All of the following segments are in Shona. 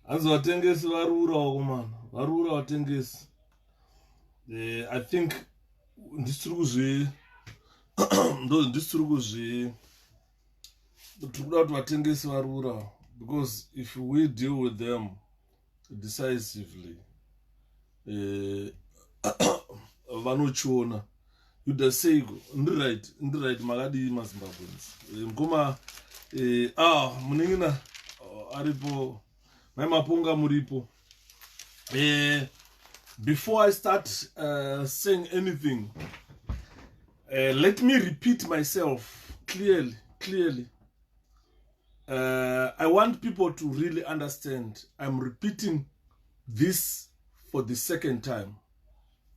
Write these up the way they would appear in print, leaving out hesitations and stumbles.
Anzi vatengesi varurawo man, varura vatengesi. I think ndisiri kuzvi tikuda kuti vatengesi varura, because if we deal with them decisively vanochiona. You'd say right makadi maZimbabweans mkoma muningina aripo maponga muripo. Before I start saying anything, let me repeat myself clearly. I want people to really understand. I'm repeating this for the second time.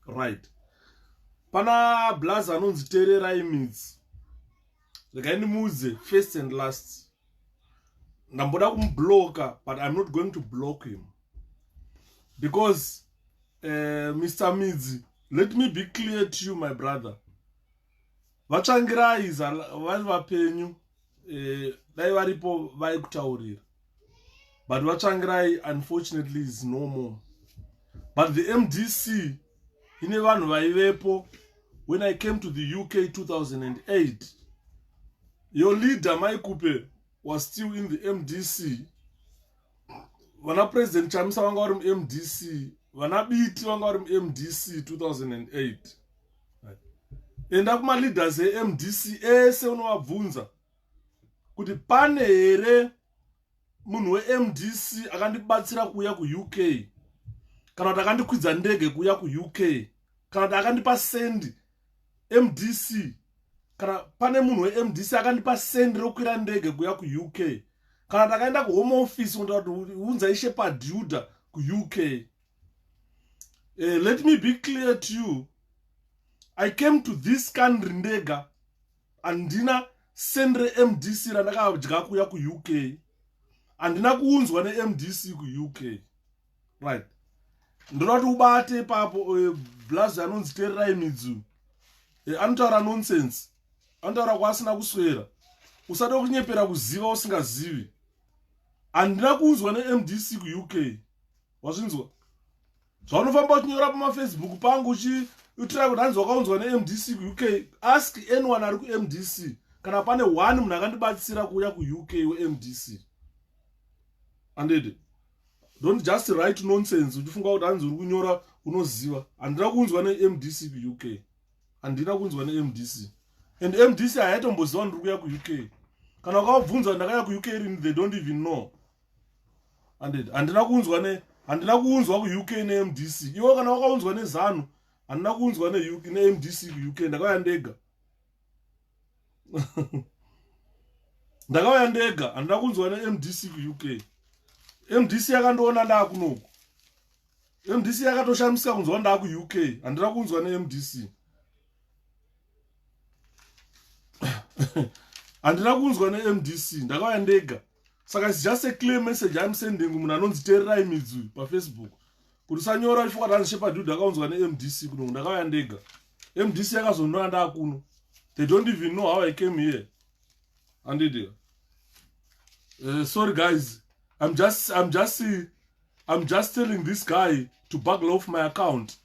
Right. Pana blaza anonzi tererai midzi. Lekaini muze first and last. Ndamboda kumbloka, but I'm not going to block him. Because Mr. Midzi, let me be clear to you, my brother. Vachangirai vari vapenyu dai varipo vaikutaurira. But vachangirai unfortunately is no more. But the MDC ine vanhu vaivepo when I came to the UK 2008. Your leader 𝗍𝗵𝗺 was still in the MDC. Vana President Chamisa vanga vari MDC, vana Biti vanga vari MDC 2008. Enda kuma leaders MDC ese unovabvunza kuti pane here munhu MDC akandibatsira kuuya kuUK, kana kuti akandikwidza ndege kuuya kuUK, kana kuti akandipa sendi MDC, kana pane munhu MDC akandipa sendi rokwira ndege kuuya kuUK, kana kuti akaenda kuhome office kuti unza 𝗍𝗵𝗺𝗲𝗀𝗃 kuUK. Let me be clear to you. I came to this country ndega andina sendre MDC randakadya kuya kuUK, andina kuunzwa neMDC kuUK. Right. Ndoda kuti ubate papo blaza anonzi tererai midzi. Anotaura nonsense. Anotaura kwasina kuswera. Usade kunyepera kuziva usingazivi. Andina kuunzwa neMDC kuUK. Wazvinzwa? Zvaunofamba uchinyora pamaFacebook pangu uchitira kuti hanzi wakaunzwa neMDC kuUK, ask anyone ari kuMDC kana pane one munhu akandibatsira kuuya kuUK weMDC. Andede. Don't just write nonsense uchifunga kuti hanzi uri kunyora unoziva. Handina kuunzwa neMDC kuUK. Handina kuunzwa neMDC. And MDC haitomboziva ndiri kuya kuUK. Kana wakabvunza ndakaya kuUK rini, they don't even know. Andede. Handina kuunzwa kuUK neMDC. Iwe kana wakaunzwa neZanu, handina kuunzwa neMDC kuUK, ndakauya ndega. Ndakauya ndega, handina kuunzwa neMDC kuUK. MDC yakandoona ndakunoku. MDC yakatoshamisika kunzwa ndakuUK, handina kuunzwa neMDC. Handina kuunzwa neMDC, ndakauya ndega. Saka it's just a clear message I'm sending munhu anonzi tererai midzi paFacebook. Kuti usanyora uchifunga kuti hanzi 𝗍𝗵𝗺𝗃𝗃 akaunzwa neMDC kuno, ndakauya ndega. MDC yakazondoona ndakuno. They don't even know how I came here. Andide. Sorry guys. I'm just telling this guy to buckle off my account.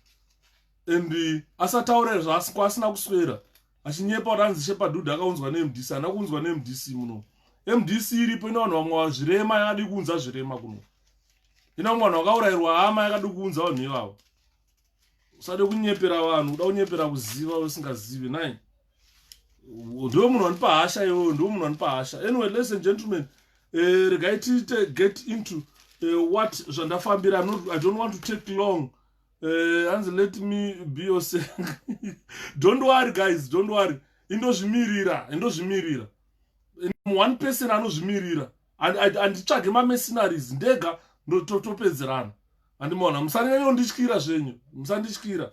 And asataure zvasina kuswera. Achinyepa kuti hanzi 𝗍𝗵𝗺𝗃𝗃 akaunzwa neMDC, handina kuunzwa neMDC muno. MDC iripo ina vanhu vamwe vazvirema yakadi kuunza zvirema kuno. Ina vamwe vanhu vakaurayirwa hama yakadi kuunza vanhu ivavo. Usade kunyepera vanhu, uda kunyepera kuziva usingazivi nai. Ndiwe munhu wanipa hasha iwe, ndiwe munhu wanipa hasha. Anyway, ladies and gentlemen, regai tiite get into what zvandafambira. I don't want to take long. Hanzi let me be yourself. Don't worry guys, don't worry. Indozvimirira. One person anozvimirira. Anditsvage mamercenaries ndega ndotopedzerana. Andimona musanyanya ndityira zvenyu. Musandityira.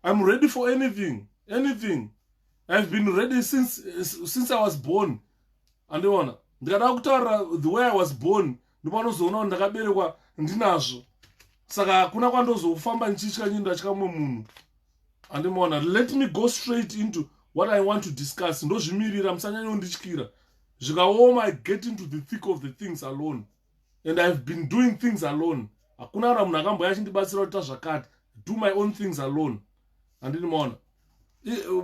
I'm ready for anything. I've been ready since I was born. Andimona. Ndikada kutaura the way I was born, ndopanozoona kuti ndakaberekwa ndinazvo. Saka kuna kwandozofamba ndichitya nyinda chikamwe munhu. Andimona. Let me go straight into what I want to discuss. Ndozvimirira musanyanya ndityira. Zvikaoma, I get into the thick of the things alone. And I've been doing things alone. Hakuna kana munhu akamboya achindibatsira kuita zvakati. Do my own things alone. Handini maona.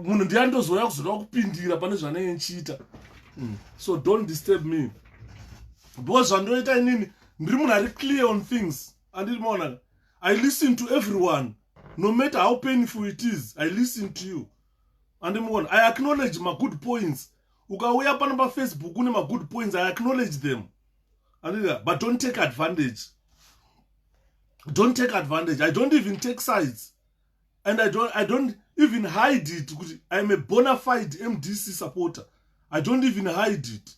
Munhu ndiye andozoya kuzoda kupindira pane zvanenge nchiita. So don't disturb me. Because zvandoita inini ndiri munhu ari clear on things. Handini maona. I listen to everyone. No matter how painful it is, I listen to you. Handini maona. I acknowledge my good points. Ukauya pano pa Facebook une my good points, I acknowledge them. But don't take advantage. Don't take advantage. I don't even take sides. And I don't even hide it. I'm a bona fide MDC supporter. I don't even hide it.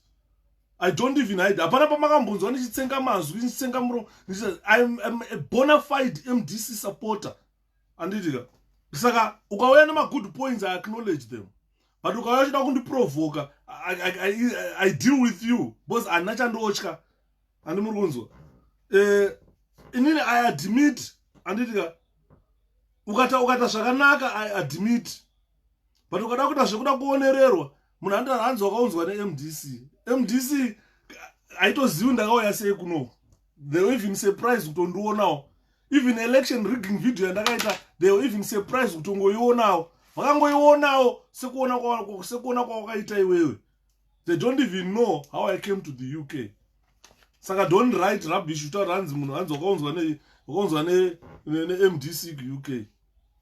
I don't even hide it. I'm a bona fide MDC supporter. And saka ukauya na good points, I acknowledge them. But ukauya chida kundiprovoka, I deal with you. Because anachandoochka. And murunzo. Inini I admit. And ukata zvakanaka, I admit. But ukada kuita zvekuda kuonererwa, munhu andira hanzi wakaunzwa neMDC. MDC aitozivi ndakauya sei kuno. They were even surprised kutondionawo. Even election rigging video yandakaita, they were even surprised kutongoionawo. Vakangoionawo sekuona kwawakaita iwewe. They don't even know how I came to the UK. Saka don't write rubbish utaura hanzi munhu hanzi wakaunzwa neMDC UK.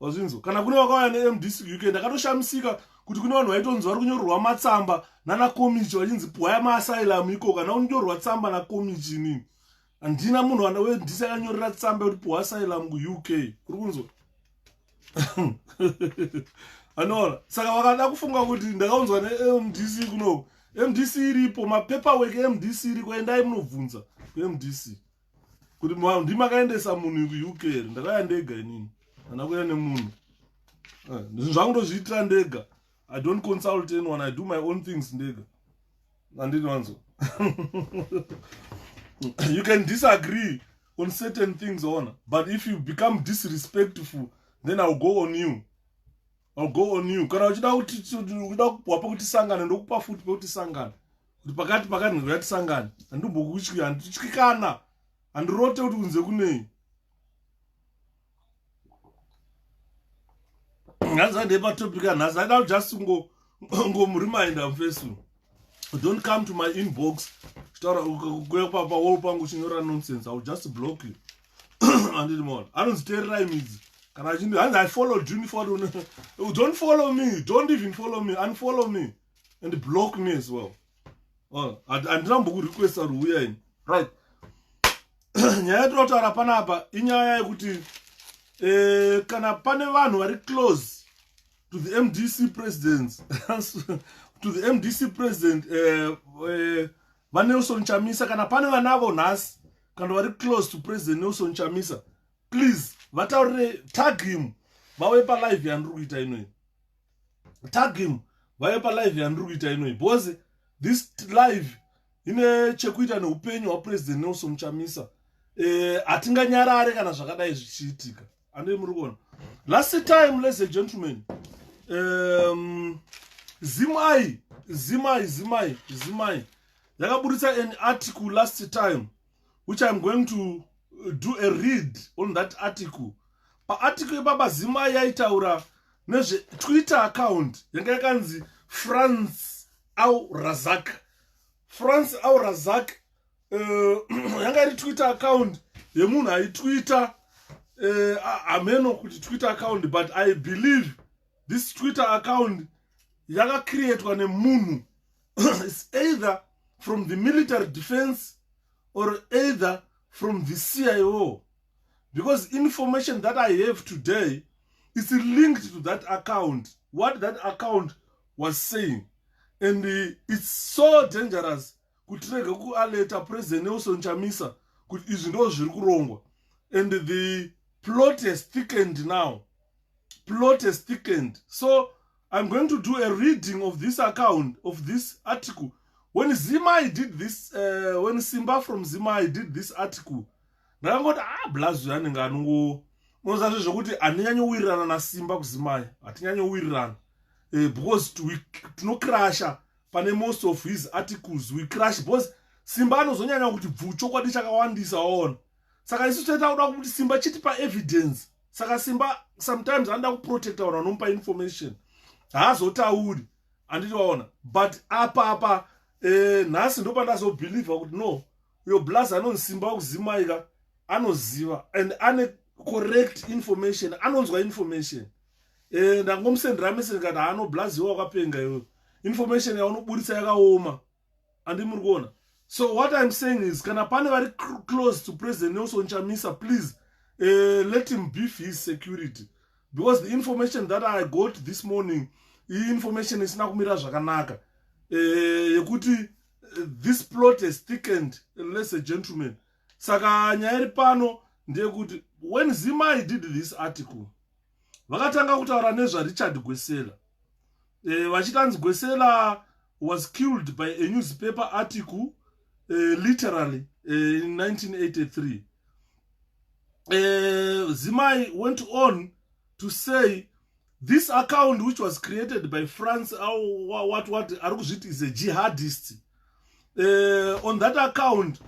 Wazvinzo. Kana kune wakauya neMDC UK ndakatoshamisika kuti kune vanhu vaitonzi vari kunyorerwa matsamba nanakomichi vachinzi 𝗵𝗺𝗺 asylum iko kana unyorerwa tsamba nakomichi nini. Handina munhu weMDC akanyorera tsamba kuti 𝗵𝗺𝗺 asylum kuUK. Uri kunzwa? Anoona. Saka vakada kufunga kuti ndakaunzwa neMDC kuno. MDC iripo, mapaperwork MDC iriko, endai munobvunza kuMDC. Kuti ndimakaendesa munhu kuUK, ndakauya ndega inini. Handina kuuya nemunhu. Zvangu ndozviitira ndega. I don't consult anyone, I do my own things ndega. Handini wanzo. You can disagree on certain things, but if you become disrespectful, then I'll go on you. I'll go on you. Kana uchida kupuwa pekuti sangane ndokupa futi pekuti sangane. Kuti pakati ngati sangane. Andimbokutyika, andityikana. Andirote kuti kunze kunei. Ngaza ndepa topic anhasi. I don't just go reminder first. Don't come to my inbox. Kuya papa wall pangu chinyora nonsense. I will just block you. Andini more. I don't stay rhymes. I followed you. Don't follow me. Don't even follow me. Unfollow me. And block me as well. And I'm going to request a ruin. Right. Nyaya totaura panapa inyaya yekuti kana pane vanhu vari close to the MDC president to the MDC president Nelson Chamisa, kana pane vanavo nhasi kana vari close to President Nelson Chamisa, please vataurire, tag him vauye palive yandiri kuita inoi. Tag him vauye palive yandiri kuita inoi, because this live ine chekuita neupenyu hwaPresident Nelson Chamisa. Hatinganyarare kana zvakadai zvichiitika. Handei muri kuona. Last time, ladies and gentlemen, 𝗔𝗵𝗺𝗀𝗃𝗃 yakaburitsa an article last time, which I'm going to do a read on that article. Article ipapa 𝗔𝗵𝗺𝗀 yaitaura nezve Twitter account yanga yakanzi France Al Rasak. France Al Rasak yanga iri Twitter account yemunhu aitwita ameno kuti Twitter account, but I believe this Twitter account yakacreatwa nemunhu. It's either from the military defense or either from the CIO, because information that I have today is linked to that account, what that account was saying. And it's so dangerous kutrega kualeta President Nelson Chamisa kuti izvi ndo zviri kurongwa. And the plot has thickened now. Plot has thickened. So I'm going to do a reading of this account, of this article. When 𝗔𝗵𝗺𝗀 did this, when Simba from 𝗔𝗵𝗺𝗀 did this article, ndakangoti blazu yanenge anongo mozazvo zvokuti hatinyanyowirirana naSimba kuZimai, hatinyanyowirirana because tinokrasha pane most of his articles we crash because Simba anozonyanya kuti bvuchokwadi chakawandisa waona. Saka isu tinoda kuti Simba chitipa evidence. Saka Simba sometimes anoda kuprotecta vanhu vanomupa information. Haazotauri anditi waona. But apa nhasi ndo pandazobhelievha kuti no, uyo blaza anonzi Simba wekuzimaika anoziva and ane correct information, anonzwa information. Ndangomusendera message ngati haano blaziwa wakapenga iwe. Information yaunobudisa yakaoma. Andi muri kuona. So what I'm saying is, kana pane vari close to President Nelson Chamisa, please let him beef his security. Because the information that I got this morning, information is nakumira zvakanaka. Yekuti this plot has thickened, ladies and gentlemen. Saka nyaya pano ndeyekuti when Zimai did this article, vakatanga kutaura nezva Richard 𝗣𝗿𝗄𝗏. Vachitanzi 𝗣𝗍𝗏 was killed by a newspaper article, literally in 1983. Zimai went on to say this account, which was created by France what Arukuzit is a jihadist. On that account,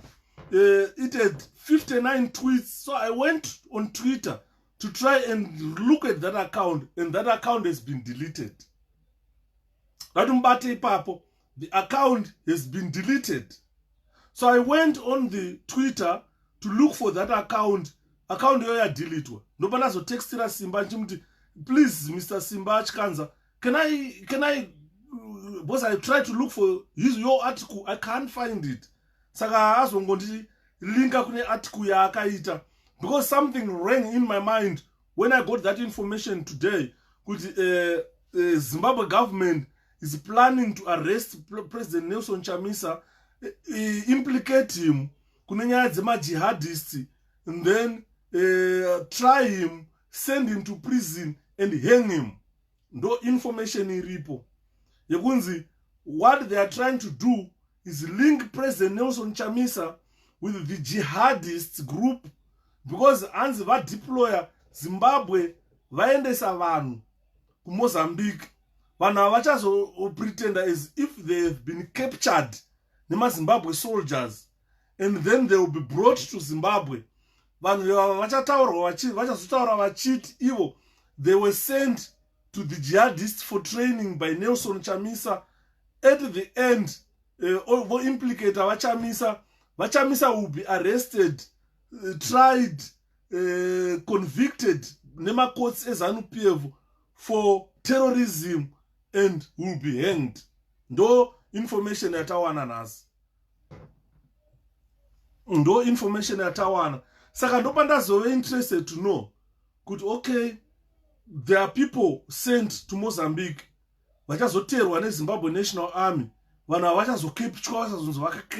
it had 59 tweets. So I went on Twitter to try and look at that account, and that account has been deleted. The account has been deleted. So I went on the Twitter to look for that account. Account yoya deletwa. Nobody has texted Simba chimti, please, Mr. Simba Chikanza, can I because I tried to look for your article, I can't find it. Saka azongonditi linka kune article ya akaita, because something rang in my mind when I got that information today. Zimbabwe government is planning to arrest President Nelson Chamisa, implicate him kunenya dzema jihadists, and then try him, send him to prison and hang him. No information in repo. Yekunzi, what they are trying to do is link President Nelson Chamisa with the jihadist group, because anzi va deployer Zimbabwe vaendesa vanhu ku Mozambique. Vanhu vachazo pretend as if they have been captured nema Zimbabwe soldiers, and then they will be brought to Zimbabwe. Vanhu vachazotaura vachiti ivo they were sent to the jihadists for training by Nelson Chamisa. At the end, implicated Chamisa will be arrested, tried, convicted nema courts Zanu PF for terrorism and will be hanged. No information yatawana nazi. No information yatawana. Saka ndo pandazove interested to know, could okay, there are people sent to Mozambique, vachazoterwa neZimbabwe National Army, vanhu vachazokepchwa,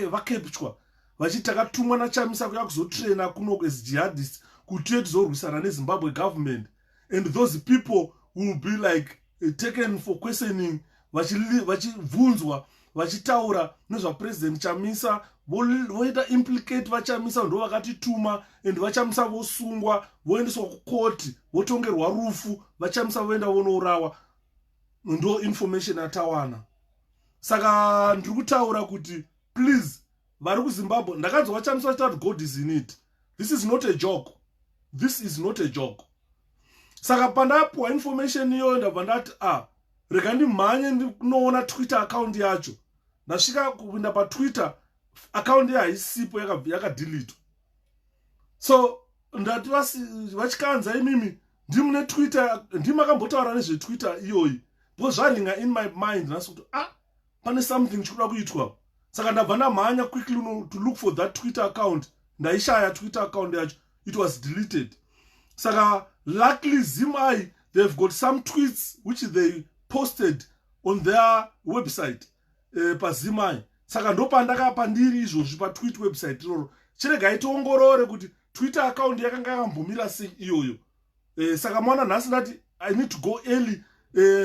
vakepchwa, vachitakatumwa naChamisa kuya kuzotraina kuno as jihadists kuti tizorwisana neZimbabwe government, and those people will be like taken for questioning, vachibvunzwa, vachitaura nezva President Chamisa, voita implicate vaChamisa ndo vakatituma, and vaChamisa vosungwa, voendeswa kukoti, votongerwa rufu, vaChamisa voenda vonourawa. Ndo information atawana. Saka ndiri kutaura kuti please vari kuZimbabwe, ndakanzwa vaChamisa vachitati God is in it. This is not a joke. This is not a joke. Saka pandapuwa information iyo ndabva ndati rega ndimhanye ndinoona Twitter account yacho. Ndasvika kupinda paTwitter, account haisipo yakadelete. So ndati vachikanza imimi ndimune Twitter, ndimakambotaura nezve Twitter iyoyi, because zvaringa in my mind nasi kuti pane something chikuda kuitwa. Saka ndabva ndamhanya quickly to look for that Twitter account. Ndaishaya Twitter account yacho, it was deleted. Saka luckily Zimai, they've got some tweets which they posted on their website paZimai. Saka ndo pandakapandiri izvozvi pa tweet website iroro. Chirega itoongorore kuti Twitter account yakanga yakambomira sei iyoyo. Saka mwana nhasi ndati I need to go early,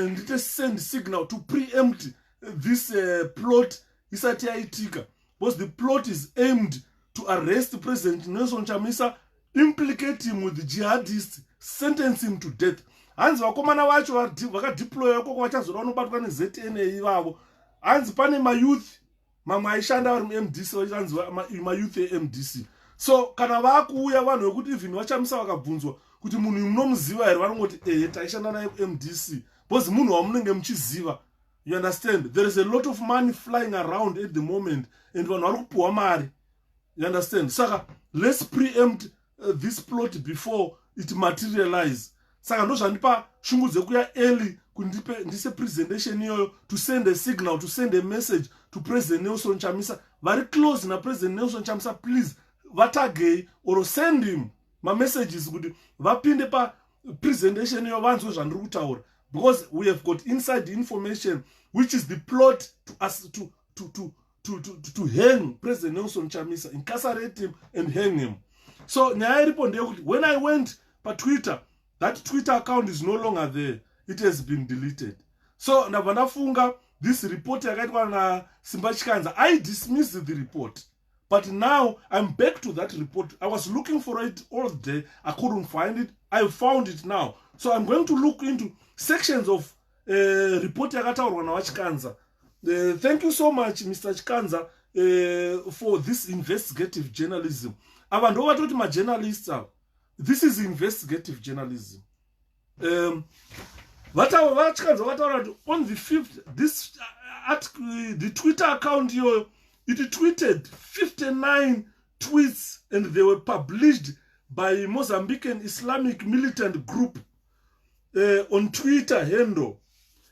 ndite send signal to preempt this plot isati yaitika, because the plot is aimed to arrest President Nelson Chamisa, implicate him with the jihadists, sentence him to death. Hanzi vakomana vacho vakadeploya koko vachazoda vanobatwa neZNA ivavo. hanzi pane mayouth mamwe aishanda vari muMDC vachanzi mayouth eMDC. So kana vakuuya vanhu vekuti even vachamisa vakabvunzwa kuti munhu uyu munomuziva here, vanongoti taishanda naye kuMDC because munhu wamunenge muchiziva. You understand? There is a lot of money flying around at the moment and vanhu vari kupuwa mari. You understand? Saka let's preempt this plot before it materialize. Saka ndo zvandipa shungu dzekuya early ndise presentation iyoyo to send a signal, to send a message to President Nelson Chamisa. Very close na President Nelson Chamisa, please vatagei or send him my messages kuti vapinde pa presentation iyoyo vanzwe zvandiri kutaura, because we have got inside information which is the plot to us to hang President Nelson Chamisa, incarcerate him and hang him. So nyaya iripo ndeyekuti when I went pa Twitter, that Twitter account is no longer there. It has been deleted. So ndabva ndafunga this report yakaitwa na 𝗵𝗵𝗁𝗂𝘁, I dismissed the report. But now I'm back to that report. I was looking for it all day. I couldn't find it. I found it now. So I'm going to look into sections of report yakataurwa naVaChikanza. Thank you so much, Mr. Chikanza, for this investigative journalism. Ava ndo vatoti majournalists ava. This is investigative journalism. VaChikanza vataura kuti on the 5th, this the Twitter account here, it tweeted 59 tweets and they were published by Mozambican Islamic militant group on Twitter handle.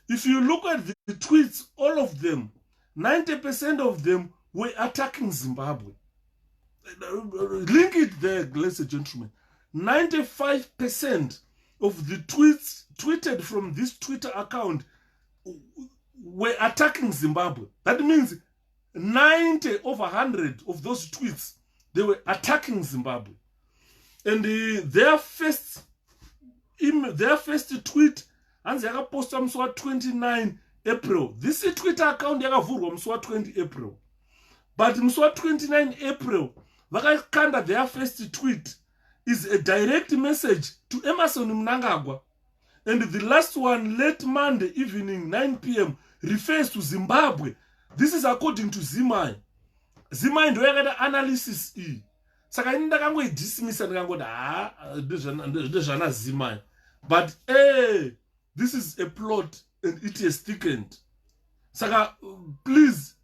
If you look at the tweets, all of them, 90% of them were attacking Zimbabwe. Link it there, ladies and gentlemen. 95% of the tweets tweeted from this Twitter account were attacking Zimbabwe. That means 90 over 100 of those tweets, they were attacking Zimbabwe. And their first tweet, and they posted on 29 April. This Twitter account yakavhurwa 20 April. But on 29 April, vakakanda their first tweet is a direct message to Emmerson Mnangagwa. And the last one, late Monday evening, 9 p.m., refers to Zimbabwe. This is according to 𝗍𝗵𝗁. 𝗍𝗵𝗁 ndo yakaita analysis iyi. Saka ini ndakangoidismissa ndikangoti ndezvana 𝗍𝗵𝗁. But this is a plot and it has thickened. Saka please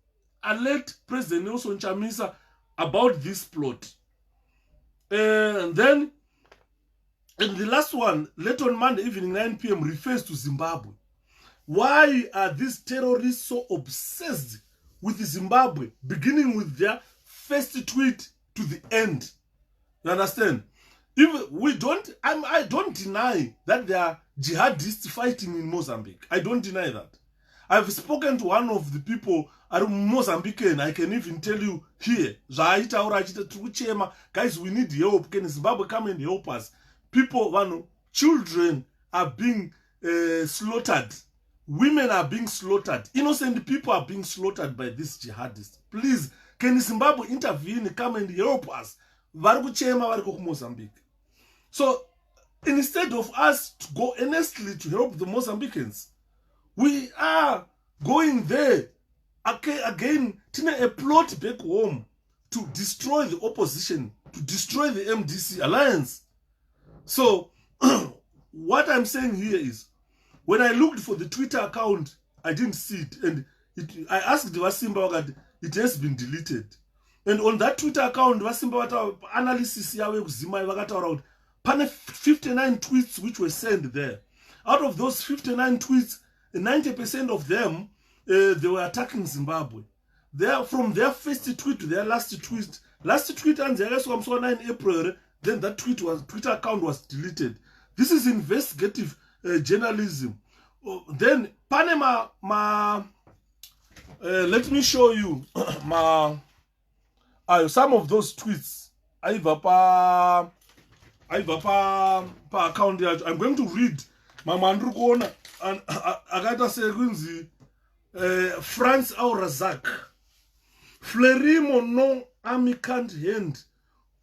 alert President Nelson Chamisa about this plot. And then, and the last one, late on Monday evening, 9 p.m., refers to Zimbabwe. Why are these terrorists so obsessed with Zimbabwe, beginning with their first tweet to the end? You understand? If we don't, I don't deny that there are jihadists fighting in Mozambique. I don't deny that. I've spoken to one of the people at Mozambican. I can even tell you here, guys, we need help. Can Zimbabwe come and help us? People, children are being slaughtered. Women are being slaughtered. Innocent people are being slaughtered by these jihadists. Please, can Zimbabwe intervene, come and help us? Mozambique. So, instead of us to go earnestly to help the Mozambicans, we are going there again, a plot back home to destroy the opposition, to destroy the MDC alliance. So, what I'm saying here is, when I looked for the Twitter account, I didn't see it. And I asked 𝗍𝗵𝗁𝗂𝘁, it has been deleted. And on that Twitter account, 𝗍𝗵𝗁𝗂𝘁 analysis yawe kuzimai vakataura kuti pane 59 tweets which were sent there. Out of those 59 tweets, 90% of them, they were attacking Zimbabwe. From their first tweet to their last tweet and the 9 April, then that Twitter account was deleted. This is investigative journalism. Then Panama, let me show you some of those tweets. 𝗖𝗵𝗺𝗀 account. I'm going to read Mamandrukona and Agata Segunzi, France Al Rasak. Frelimo no army can't hand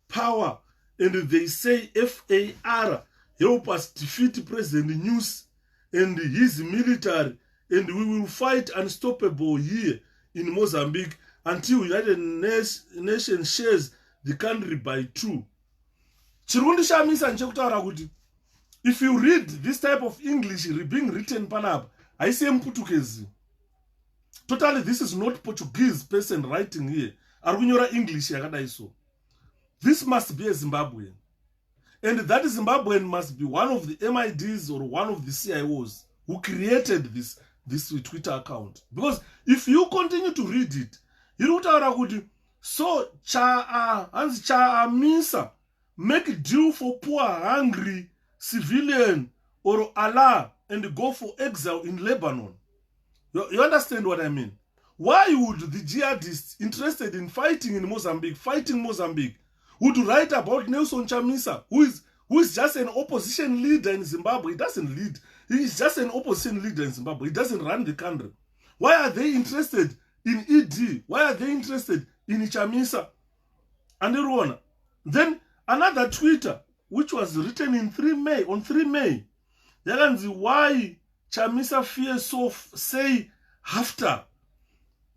power, and they say FAR help us defeat President News and his military and we will fight unstoppable here in Mozambique until United Nations shares the country by 2. Chirundi Chamisa nchekutaura kuti if you read this type of English being written panapa, I say Mputukezi. Totally, this is not Portuguese person writing here. Argunyora English yakadai so. This must be a Zimbabwean. And that Zimbabwean must be one of the MIDs or one of the CIOs who created this Twitter account. Because if you continue to read it, you would so Chamisa make deal for poor, hungry civilian or Allah and go for exile in Lebanon. You understand what I mean? Why would the jihadists interested in fighting in Mozambique, would write about Nelson Chamisa, who is just an opposition leader in Zimbabwe? He doesn't lead. He is just an opposition leader in Zimbabwe. He doesn't run the country. Why are they interested in ED? Why are they interested in Chamisa? And then another Twitter, which was written on 3 May, why Chamisa fears so say after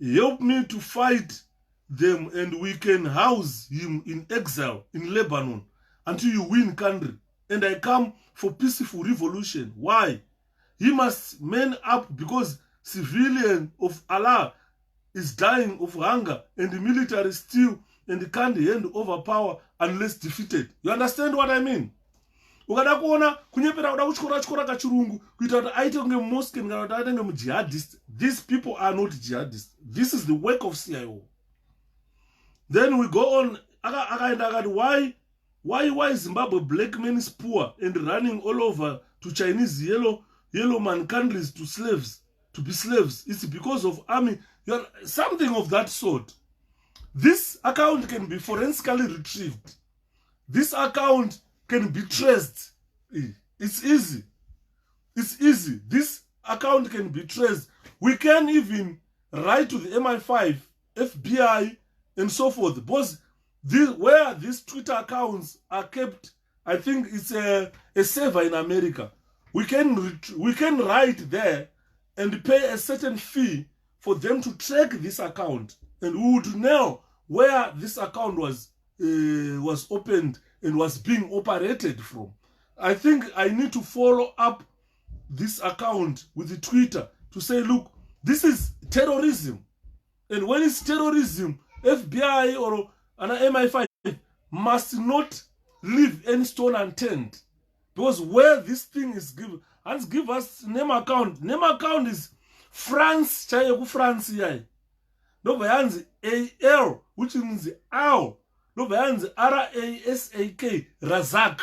help me to fight them and we can house him in exile in Lebanon until you win country and I come for peaceful revolution. Why? He must man up because civilian of Allah is dying of hunger and the military still and can't hand over power unless defeated. You understand what I mean? Ukada kuona kunyepera kuda kuchikora kachirungu kuita kuti aite kunge mosque kana kuti aite kunge jihadist. These people are not jihadists. This is the work of CIO. Then we go on. Why Zimbabwe black men is poor and running all over to Chinese yellow man countries to be slaves? It's because of army. Something of that sort. This account can be forensically retrieved. This account can be traced. It's easy. It's easy. This account can be traced. We can even write to the MI5, FBI, and so forth. Because where these Twitter accounts are kept, I think it's a server in America. We can write there and pay a certain fee for them to track this account, and we would know where this account was opened and was being operated from. I think I need to follow up this account with the Twitter to say, look, this is terrorism. And when it's terrorism, FBI or an MI5 must not leave any stone unturned. Because where this thing is given, and give us name account. Name account is France, France. No, AL, which means AL. No, RASAK, Rasak.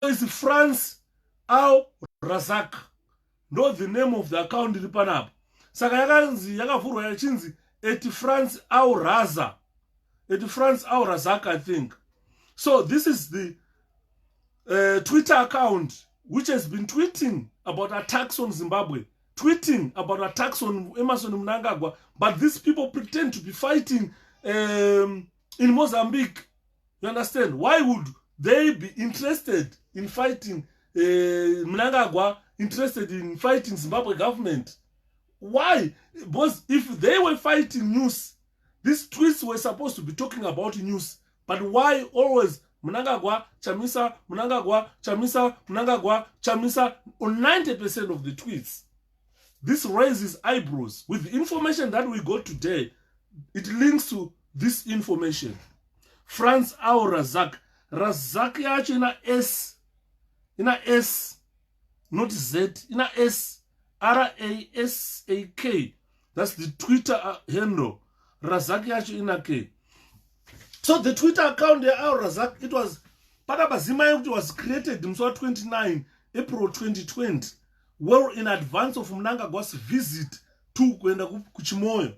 It's France Al Rasak. Not the name of the account in the Panab. Sakayaganzi, Yagafuru Yachinzi, 𝗤𝗏𝗺 Al Rasak. 𝗤𝗏𝗺 Al Rasak, I think. So this is the Twitter account which has been tweeting about attacks on Zimbabwe, tweeting about attacks on Emmerson Mnangagwa, but these people pretend to be fighting in Mozambique. You understand? Why would they be interested in fighting Mnangagwa, interested in fighting Zimbabwe government? Why? Because if they were fighting news, these tweets were supposed to be talking about news. But why always Mnangagwa, Chamisa, Mnangagwa, Chamisa, Mnangagwa, Chamisa on 90% of the tweets? This raises eyebrows. With the information that we got today, it links to this information. France Al Rasak. Rasak yacho ina S. Ina S. Not Z. Ina S. RASAK. That's the Twitter handle. Rasak yacho ina K. So the Twitter account there, Al Rasak, it was Padabazima, it was created in 29 April 2020, well in advance of Mnangagwa's visit to Chimwenje.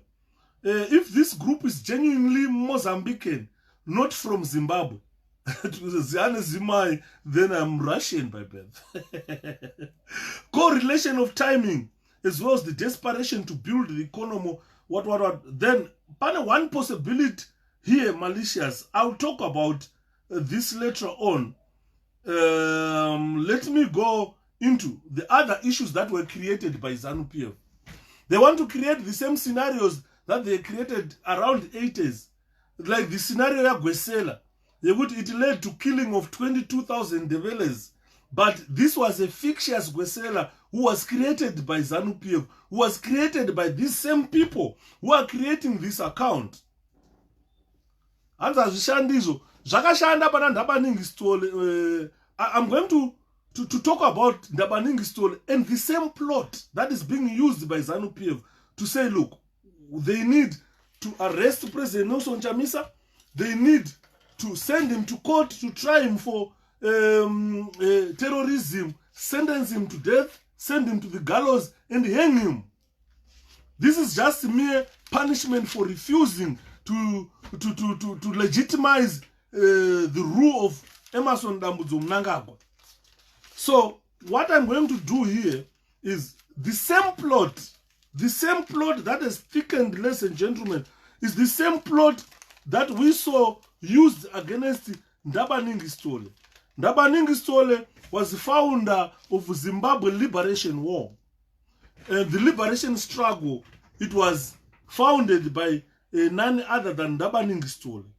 If this group is genuinely Mozambican, not from Zimbabwe, then I'm Russian by birth. Correlation of timing, as well as the desperation to build the economy, Then, one possibility here, malicious. I'll talk about this later on. Let me go into the other issues that were created by Zanu PF. They want to create the same scenarios that they created around 80s. Like the scenario of 𝗣𝗿𝗀𝗲. It led to killing of 22,000 𝗣𝗿𝗲𝗲s. But this was a fictitious 𝗣𝗿𝗲𝗲 who was created by Zanu PF, who was created by these same people who are creating this account. I'm going to talk about Ndabaningi Sithole and the same plot that is being used by Zanu PF to say, look, they need to arrest President Nelson Chamisa, they need to send him to court to try him for terrorism, sentence him to death, send him to the gallows and hang him. This is just mere punishment for refusing to legitimize the rule of Emmerson Dambudzo Mnangagwa. So what I'm going to do here is the same plot that has thickened, ladies and gentlemen, is the same plot that we saw used against Ndabaningi Sithole. Ndabaningi Sithole was the founder of Zimbabwe Liberation War. And the liberation struggle, it was founded by none other than Ndabaningi Sithole.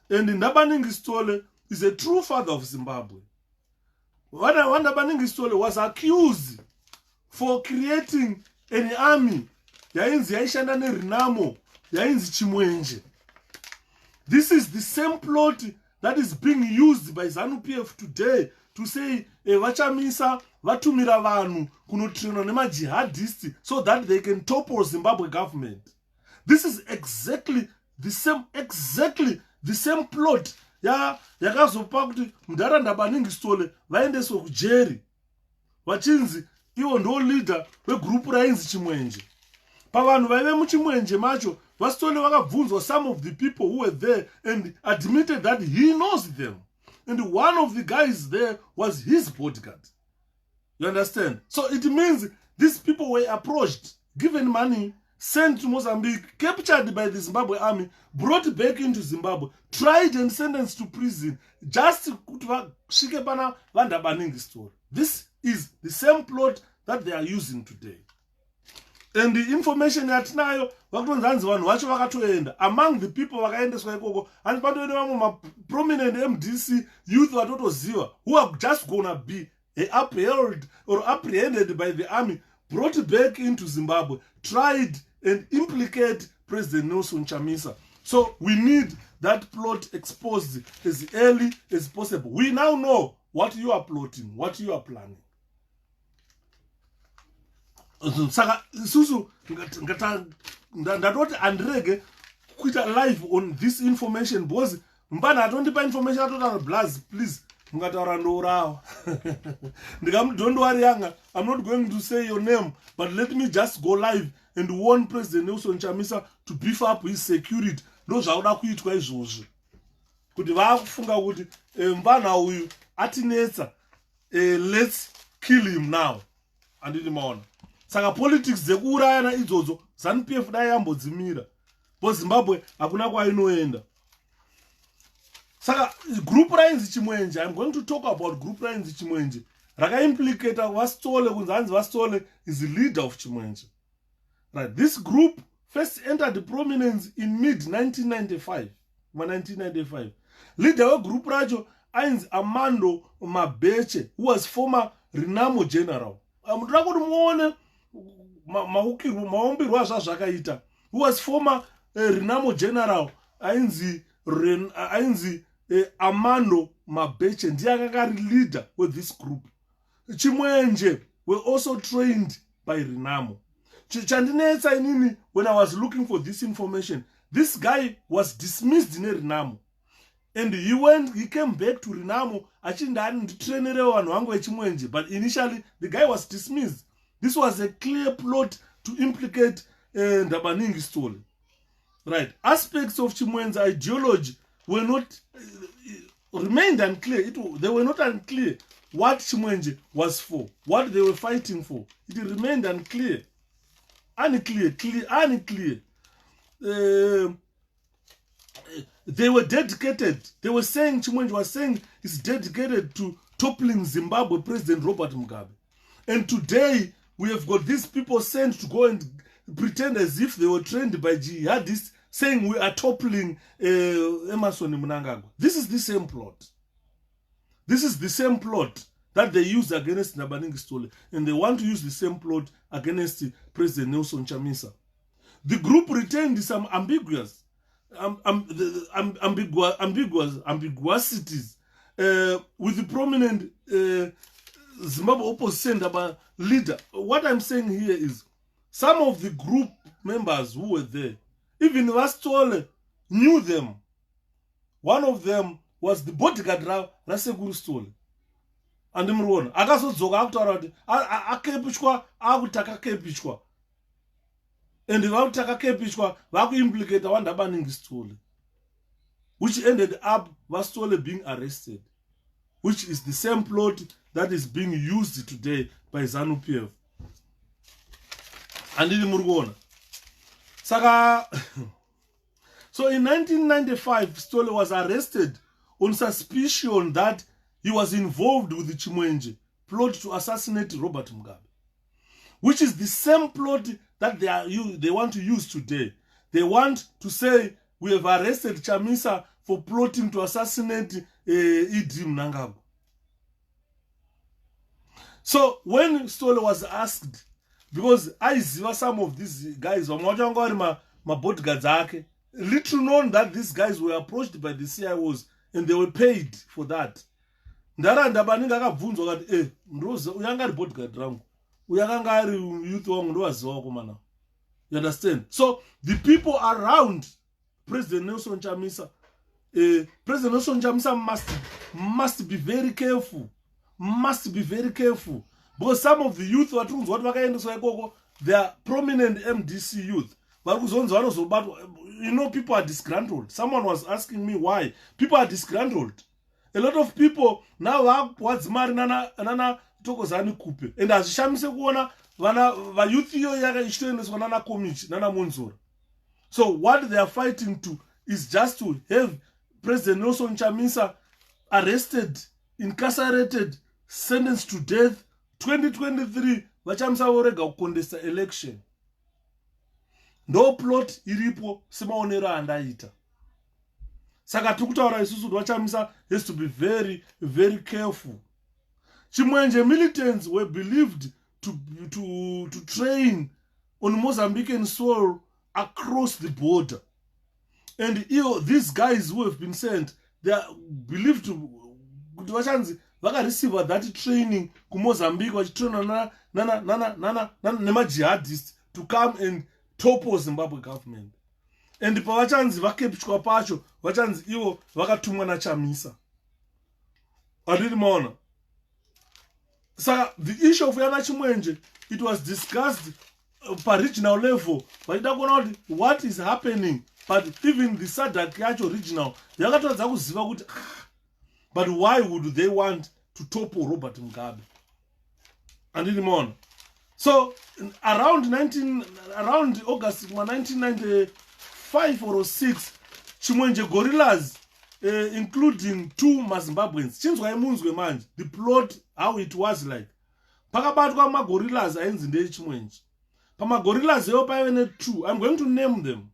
And Ndabaningi Sithole is a true father of Zimbabwe. Ndabaningi Sithole was accused for creating an army yaishanda neRenamo yainzi Chimwenje. This is the same plot that is being used by Zanu PF today to say vachamisa vatumira vanhu kunotrainwa nemajihadists so that they can topple Zimbabwe government. This is exactly the same plot yakazopa kuti mudhara Ndabaningi Sithole vaendeswe kujeri vachinzi ivo ndo leader wegroup rainzi Chimwenje. Pavanhu vaive muchimwenje macho vaSithole vakabvunzwa some of the people who were there and admitted that he knows them. And one of the guys there was his bodyguard. You understand? So it means these people were approached, given money, sent to Mozambique, captured by the Zimbabwe army, brought back into Zimbabwe, tried and sentenced to prison, just to Ndabaningi Sithole. This is the same plot that they are using today. And the information yatinayo vakutonzanzi vanhu vacho vakatoenda among the people vakaendeswa ikoko and pandoende vamwe prominent MDC youth vatotoziva who are just gonna be upheld or apprehended by the army, brought back into Zimbabwe, tried and implicate President Nelson Chamisa. So we need that plot exposed as early as possible. We now know what you are plotting, what you are planning. Saka isusu ndatoti andirege kuita live on this information because mbana atondipa information atotara blaz please mungataura ndourawa. Don't worry yanga, I'm not going to say your name, but let me just go live and warn President Nelson Chamisa to beef up his security. Ndo zvauda kuitwa izvozvo kuti vakufunga kuti mbana uyu atinetsa, let's kill him now. Anditi maona saka politics dzekuurayana idzodzo Zanu PF dai yambodzimira bo Zimbabwe hakuna kwainoenda. Saka group rainzi Chimwenje, I'm going to talk about group rainzi Chimwenje rakaimplicated vaSithole kunzanzi vaSithole is the leader of Chimwenje. Right, this group first entered prominence in mid-1995. Leader of group racho ainzi 𝗵𝗵𝗺𝗲𝗀𝗃, who was former Renamo general. Who was former Renamo general ainzi 𝗵𝗵𝗺𝗃𝗃, ndiye akakari leader with this group. Chimwenje were also trained by Renamo. Chandinetsa inini, when I was looking for this information, this guy was dismissed in Renamo. And he came back to Renamo, but initially the guy was dismissed. This was a clear plot to implicate Ndabaningi Sithole. Right. Aspects of Chimwenje's ideology were not remained unclear. They were not unclear what Chimwenje was for, what they were fighting for. It remained unclear. Unclear. They were dedicated. They were saying, Chimwenje was saying, he's dedicated to toppling Zimbabwe President Robert Mugabe. And today, we have got these people sent to go and pretend as if they were trained by jihadists, saying we are toppling Emmerson Mnangagwa. This is the same plot. This is the same plot that they use against Ndabaningi Sithole, and they want to use the same plot against President Nelson Chamisa. The group retained some ambiguities with the prominent Zimbabwe opposition leader. What I'm saying here is some of the group members who were there, even Sithole knew them. One of them was the bodyguard Rasekuru Sithole. And Mruona akazodzoka akutaura kuti akepichwa akutaka kepichwa, and vakutaka kepichwa vakuimplicate Ndabaningi Sithole, which ended up Sithole being arrested, which is the same plot that is being used today by Zanu PF. And in Mruona. Saka so in 1995, Sithole was arrested on suspicion that he was involved with the Chimwenje plot to assassinate Robert Mugabe, which is the same plot that they want to use today. They want to say we have arrested Chamisa for plotting to assassinate 𝗔𝗿𝗵𝗺𝗀𝗀𝗃𝗃. So when Sithole was asked, because I see some of these guys, my bodyguards, little known that these guys were approached by the CIOs and they were paid for that. Ndabaningi akabvunzwa akati uyanga ari bodyguard rangu, uyanga ari youth wangu ndowaziva komana. You understand? So the people around President Nelson Chamisa, President Nelson Chamisa must be very careful. Must be very careful, because some of the youth what they are prominent MDC youth. You know, people are disgruntled. Someone was asking me why people are disgruntled. A lot of people now what's married nana 𝗔𝗿𝗿𝗀𝗀𝗃𝗃, and as Chamisa kuona vana youth yo yaka ichitoendeswa nana Komichi nana Munzora. So what they are fighting to is just to have President Nelson Chamisa arrested, incarcerated, sentenced to death. 2023 vachamisa vorega kukondesa election. No plot iripo semaonero andaita. Saka tikutaura isusu vachamisa has to be very, very careful. Chimwenje militants were believed to train on Mozambican soil across the border. And these guys who have been sent, they are believed to receive that training ku Mozambique, vachitraina jihadists to come and topple Zimbabwe government. And pavachanzi vakepichwa pacho, vachanzi ivo vakatumwa naChamisa. Adiri maona. So the issue of Yana Chimwenje, it was discussed per regional level, but what is happening. But even the SADC yacho regional, but why would they want to topple Robert Mugabe? And in the morning. So around August 1995 or 6, Chimwenje guerrillas, including 2 Zimbabweans, the plot, how it was like. Pakabatwa ma gorillas ayenzi nde Chimwenje. Pama gorillas yo pavene 2. I'm going to name them.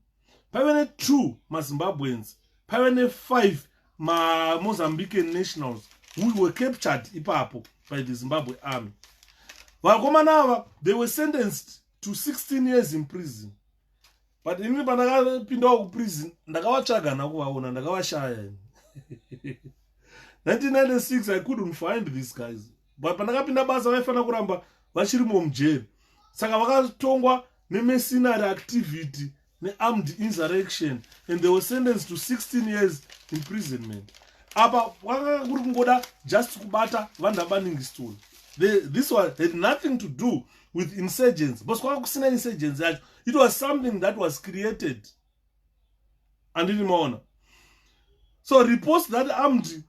Pavene 2 Zimbabweans. Pavene 5 Mozambican nationals who were captured ipapo by the Zimbabwe army. Vakomana, they were sentenced to 16 years in prison. But in prison, ndakavatsvaga nakuvaona ndakavashaya. 1996 I couldn't find these guys. But pandakapinda basa vaifana kuramba vachirimo mujeri. Saka vakatongwa nemercenary activity ne-armed insurrection, and they were sentenced to 16 years imprisonment. Apa kuri kungoda just kubata Ndabaningi Sithole. This had nothing to do with insurgents. But insurgents, it was something that was created. And in the honor. So reports that armed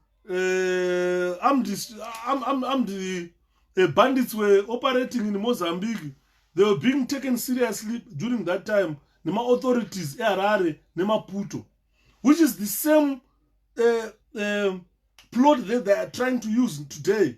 bandits were operating in Mozambique, they were being taken seriously during that time. Nema authorities Harare, Nema Puto, which is the same plot that they are trying to use today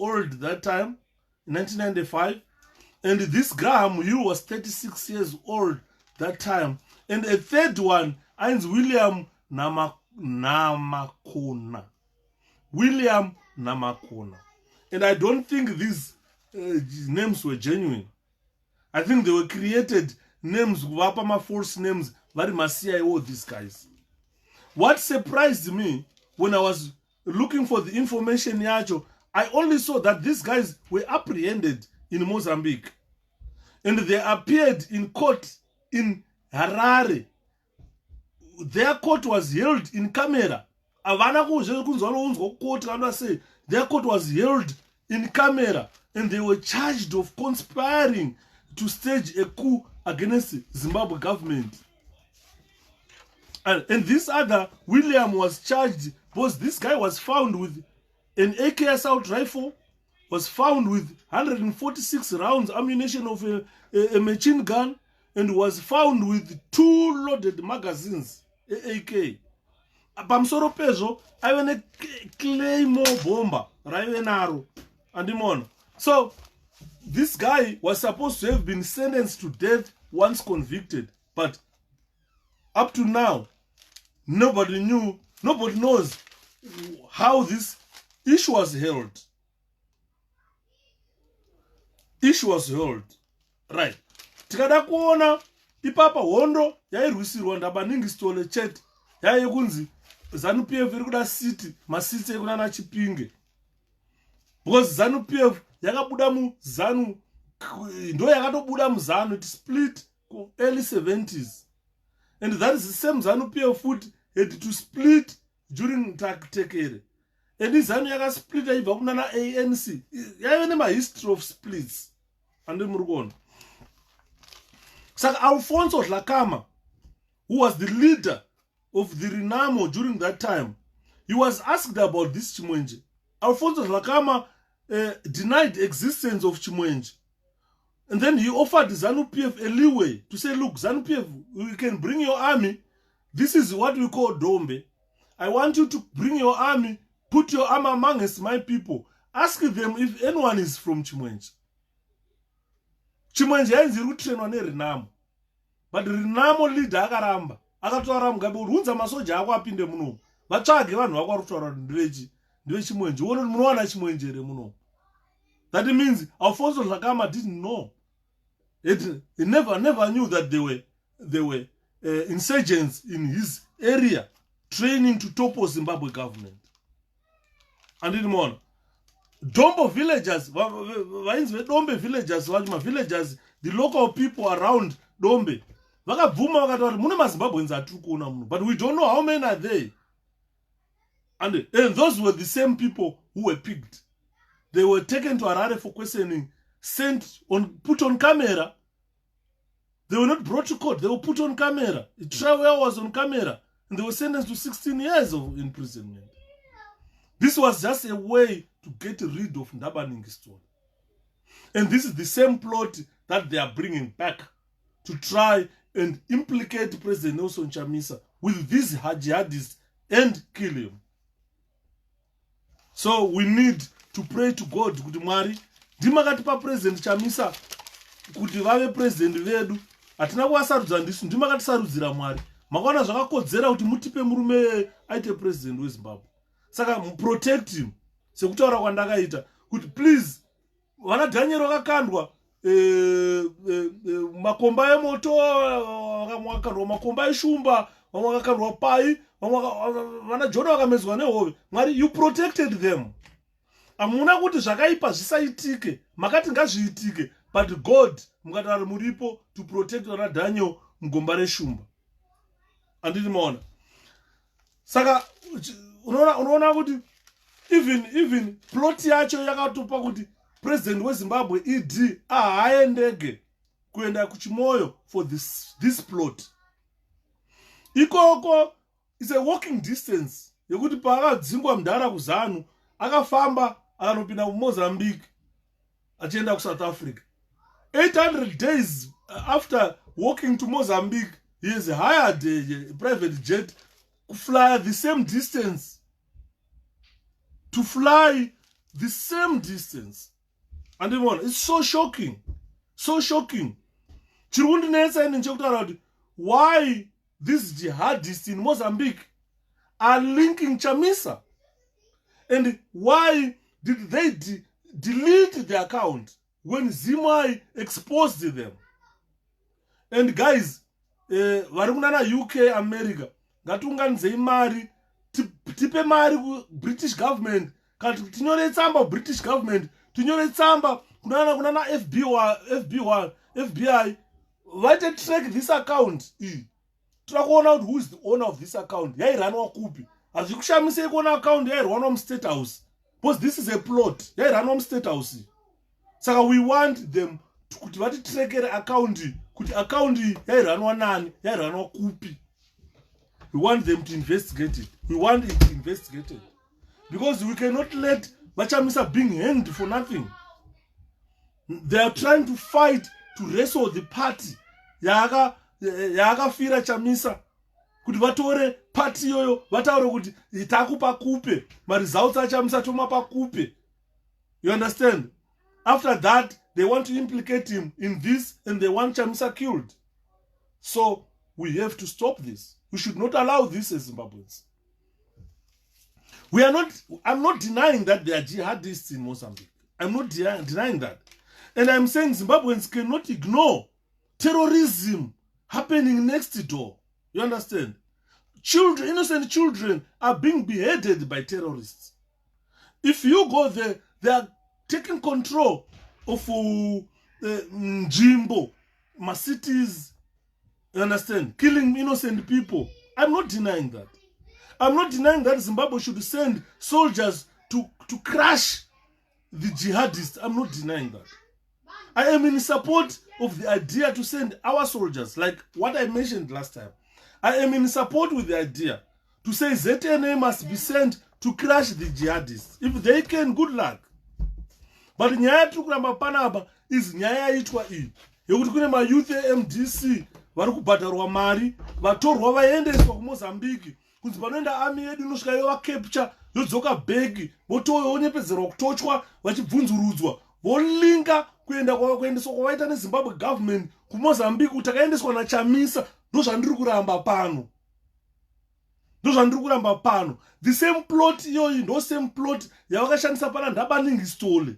old that time, in 1995. And this Graham Hugh was 36 years old that time. And a third one, Heinz William Namakona. William Namakona. And I don't think these names were genuine. I think they were created names, false names, very Masiya, all these guys. What surprised me when I was looking for the information, Yacho, I only saw that these guys were apprehended in Mozambique. And they appeared in court in Harare. Their court was held in camera. Their court was held in camera. And they were charged of conspiring to stage a coup against the Zimbabwe government. And this other, William, was charged because this guy was found with an AK assault rifle, was found with 146 rounds ammunition of a machine gun, and was found with 2 loaded magazines, AK. Pamsoro pezo, I want a Claymore bomber, Raivenaro, and Dimon. So, this guy was supposed to have been sentenced to death once convicted, but up to now, nobody knows how this issue was held. Right. Tikada kuona ipapa hondo yairwisirwa Ndabaningi Sithole chete yaiye kunzi Zanu PF iri kuda city masiti ekunana Chipinge. Because Zanu PF yakabuda mu Zanu ndo yakatobuda mu Zanu, it split early 70s. And that is the same Zanu PF foot had to split during Tekere. And this Zanu yaka split yaibva kunana ANC. Yaive nema history of splits. And murugona. So Alfonso Dhlakama, who was the leader of the Renamo during that time, he was asked about this Chimwenje. Alfonso Dhlakama denied the existence of Chimwenje. And then he offered Zanu PF a leeway to say, look, Zanu PF, you can bring your army. This is what we call Dombe. I want you to bring your army, put your arm amongst my people. Ask them if anyone is from Chimwenje. Chimwenje hainzi rutrainwa neRenamo. But Renamo leader akaramba. Akataura Mugabe kuti unza masoja ako apinde muno. Vatsvage vanhu vako vari kutaura kuti ndive Chimwenje. Uone kuti munowana Chimwenje here muno. That means Alfonso Dhlakama didn't know. He never knew that they were insurgents in his area training to topple Zimbabwe government. And in Mona, Dombo villagers, Dombe villagers, villagers, the local people around Dombe, but we don't know how many are they. And those were the same people who were picked. They were taken to Harare for questioning, put on camera. They were not brought to court. They were put on camera. The trial was on camera. And they were sentenced to 16 years of imprisonment. This was just a way to get rid of Ndabaningi Sithole. And this is the same plot that they are bringing back to try and implicate President Nelson Chamisa with these jihadists and kill him. So we need to pray to God kuti Mwari ndimakatipa President Chamisa kuti vave president vedu. Hatina kuvasarudza ndisu, ndimakatisarudzira Mwari. Makaona zvakakodzera kuti mutipe murume aite president weZimbabwe. Saka protect him. Sekutaura kwandakaita kuti please vana Daniel vakakandwa makomba emoto, vakakandwa makomba eshumba, vamwe vakakandwa pai, vana Jona vakamedzwa nehove. Mwari, you protected them. Hamuna kuti zvakaipa zvisaitike, makati ngazviitike, but God mukataura muripo to protect vana Daniel mugomba reshumba. Anditi maona. Saka unoona kuti even plot yacho yakatopa kuti president weZimbabwe ED ahaendege kuenda kuchimoyo for this plot. Ikoko is a walking distance yekuti paakadzingwa mudhara kuZanu akafamba akanopinda kuMozambique achienda kuSouth Africa. 800 days after walking to Mozambique, he has hired a private jet to fly the same distance. To fly the same distance. And it's so shocking. So shocking. Why these jihadists in Mozambique are linking Chamisa? And why did they delete the account when Zimai exposed them? And guys, varikunana UK, America, ngatunganzei mari, tipe mari ku British government, kati tinyore tsamba British government, tinyore tsamba kunana FBI, vaite track this account. Tirakuona who is the owner of this account. Yairanwa kupi. Hazvikushamise kuona account yairwanwa State House. Because this is a plot. Yairanwa State House. Saka we want them kuti vati trackere account, kuti account yairanwa nani, yairanwa kupi. We want them to investigate it. We want it investigated. Because we cannot let Chamisa being hanged for nothing. They are trying to fight to wrestle the party. Yakafira Chamisa. Kuti vatore party yoyo, vataure kuti itakupa kupe. Ma results a Chamisa tomapa kupe. You understand? After that, they want to implicate him in this and they want Chamisa killed. So we have to stop this. We should not allow this as Zimbabweans. I'm not denying that there are jihadists in Mozambique. I'm not denying that. And I'm saying Zimbabweans cannot ignore terrorism happening next door. You understand? Children, innocent children are being beheaded by terrorists. If you go there, they are taking control of Jimbo, my cities, you understand? Killing innocent people. I'm not denying that. I'm not denying that Zimbabwe should send soldiers to crush the jihadists. I'm not denying that. I am in support of the idea to send our soldiers, like what I mentioned last time. I am in support with the idea to say ZNA must be sent to crush the jihadists. If they can, good luck. But nyaya tukuramba panapa is nyaya itwa iyi yekuti kune mayouth MDC vari kubhadharwa mari vatorwa vaendeswa kuMozambique kunzi panoenda army yedu inosvika yovacapture yodzoka bhegi vonyepedzerwa kutochwa vachibvunzurudzwa volinga kuendeswa kwavaita neZimbabwe government kuMozambique kuti akaendeswa naChamisa. Ndozvandiri kuramba pano. The same plot iyoyi ndo same plot yavakashandisa pana Ndabaningi Sithole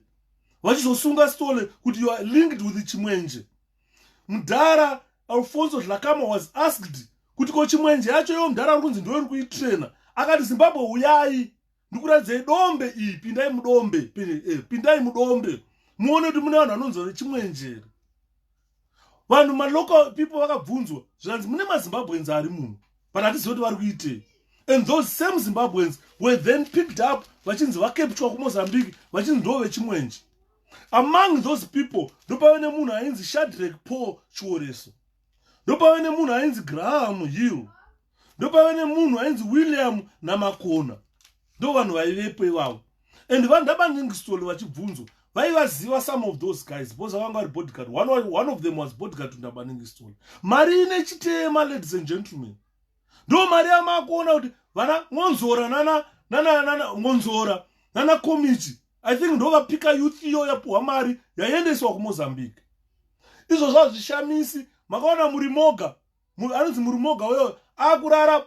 vachizosunga Sithole kuti you are linked with Chimwenje. Mudhara Alfonso Dhlakama was asked kuti ko Chimwenje yacho yo mudhara uri kunzi ndo iri kuitraina, akati Zimbabwe uyai ndikuradzei dombe iyi, pindai mudombe muone kuti mune vanhu vanonzwa neChimwenje. Vanhu local people vakabvunzwa zvanzi mune maZimbabweans ari muno, but hatizivi kuti vari kuitei. And those same Zimbabweans were then picked up vachinzi vakepchwa kuMozambique vachinzi ndo veChimwenje. Among those people ndopave nemunhu ainzi 𝗑𝗵𝗺𝗀𝗀𝗀𝗀, ndopave nemunhu ainzi 𝗵𝗵𝗺𝗀𝗀𝗀, ndopave nemunhu ainzi William Namakona. Ndo vanhu vaivepo ivavo. And vanhu Ndabaningi Sithole vachibvunzwa vaivaziva some of those guys because vanga vari bodyguard. One of them was bodyguard to Ndabaningi Sithole. Mari ine chitema, ladies and gentlemen. Ndo mari yamakuona kuti vana Ngonzora nana Komichi, I think ndo vapika youth iyo yapuhwa mari yaendeswa kuMozambique. Izvo zvazvishamisi. Makaona Murimoga, anonzi Murimoga weyo akurara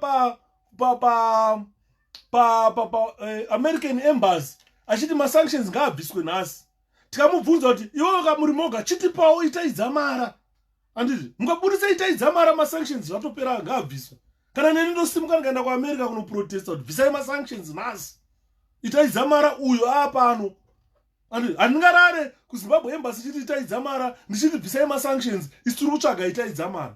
American embassy achiti masanctions ngaabviswe nhasi. Tikamubvunza kuti iwewe kaMurimoga chitipawo itaidzamara, anditi mukabudisa itaidzamara masanctions zvatopera ngaabviswe. Kana neni ndosimuka ndikaenda kuAmerica kunoprotesta kuti bvisai masanctions nhasi, itaidzamara uyo apano. Handingarare kuZimbabwe embassy chiti itaidzamara ndichiti bvisai masanctions isi tiri kutsvaga itaidzamara.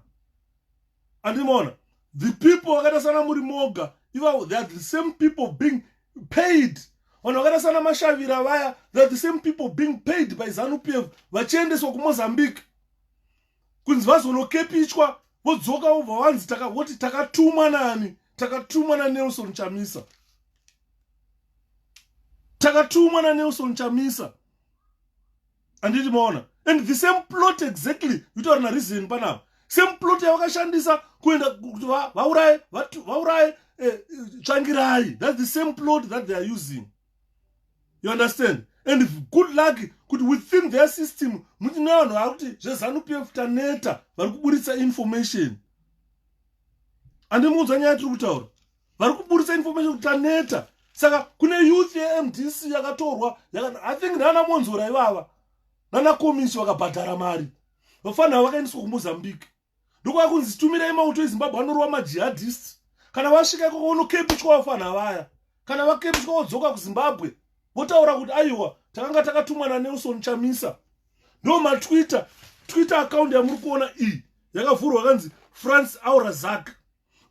Andimona the people vakaita sana Murimoga ivo, they are the same people being paid. Vanhu vakaita sana Mashavira vaya, they are the same people being paid by Zanu PF vachiendeswa kuMozambique kunzi vazonokepichwa vodzoka ubva vanzi voti takatumwa nani, takatumwa naNelson Chamisa, takatumwa naNelson Chamisa. Anditi maona. And the same plot exactly vitori na reason panapa. Same plot yavakashandisa kuenda kuti vauraye Tsvangirai. That's the same plot that they are using. You understand? And good luck kuti within their system muti nevanhu vari kuti zveZanu PF taneta vari kuburitsa information. Andimuudza nyaya tiri kutaura. Vari kuburitsa information kuti taneta. Saka kune youth yeMDC yakatorwa, I think nana Monzora ivava nana Komichi vakabhadhara mari vafanira vakaendeswa kuMozambique. Ndokwa kunzi tumirai mauto eZimbabwe anorwa majihadists. Kana vasvika ikoko vonokepichwa vafanira vaya. Kana vakepichwa vodzoka kuZimbabwe votaura kuti aiwa takanga takatumwa naNelson Chamisa. Ndo maTwitter account yamuri kuona iyi yakavhurwa kanzi France Al Rasak.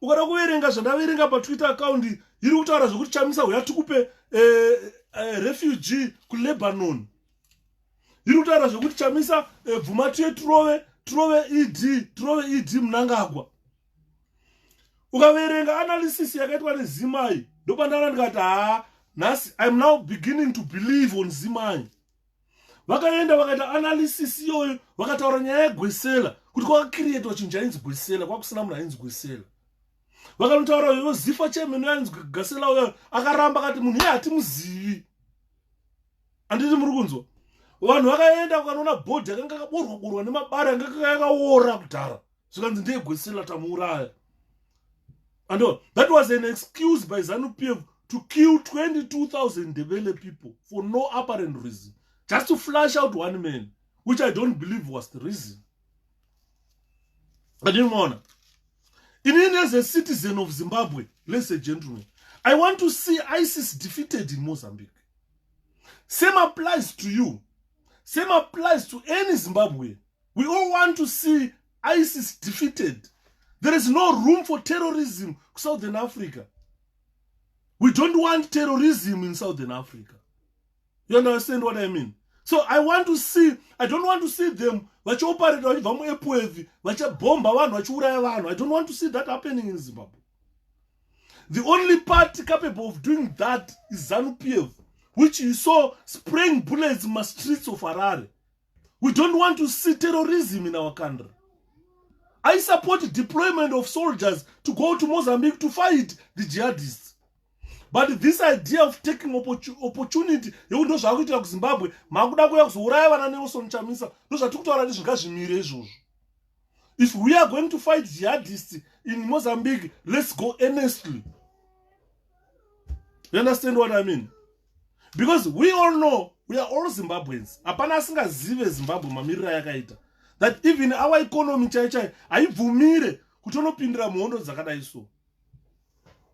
Ukada kuverenga zvandaverenga paTwitter account iri kutaura zvokuti Chamisa uya tikupe refugee kuLebanon. Iri kutaura zvokuti Chamisa bvuma tuye 𝗍𝗵𝗺𝗍𝗵𝗍 Mnangagwa. Ukaverenga analysis yakaitwa neZimai ndopandana ndikati nhasi I'm now beginning to believe on Zimai. Vakaenda vakaita analysis iyoyo vakataura nyaya yeGwesela kuti kwakacreatwa chinhu chainzi Gwesela, kwakusina munhu ainzi Gwesela. Vakanotaura ivo 𝗣𝗵𝗺𝗀𝗃 ainzi Gwesela uyo akaramba akati munhu iye hatimuzivi. Anditi muri kunzwa? Vanhu vakaenda vakanoona bhodhi yakanga yakaborwa nemabara yanga yakaora kudhara. Zvikanzi ndeye Gwesela tamuuraya. And that was an excuse by Zanu PF to kill 22,000 Ndebele people for no apparent reason, just to flush out one man, which I don't believe was the reason. I didn't want to. As a citizen of Zimbabwe, ladies and gentlemen, I want to see ISIS defeated in Mozambique. Same applies to you. Same applies to any Zimbabwean. We all want to see ISIS defeated. There is no room for terrorism in Southern Africa. We don't want terrorism in Southern Africa. You understand what I mean? So I want to see, I don't want to see them operate 𝗣𝗵𝗺𝗀𝗃𝗃, bomba vanhu vachiuraya vanhu. I don't want to see that happening in Zimbabwe. The only party capable of doing that is Zanu PF, which you saw spraying bullets in the streets of Harare. We don't want to see terrorism in our country. I support deployment of soldiers to go to Mozambique to fight the jihadists. But this idea of taking opportunity, Zimbabwe, if we are going to fight jihadists in Mozambique, let's go earnestly. You understand what I mean? Because we all know, we are all Zimbabweans. That even our economy,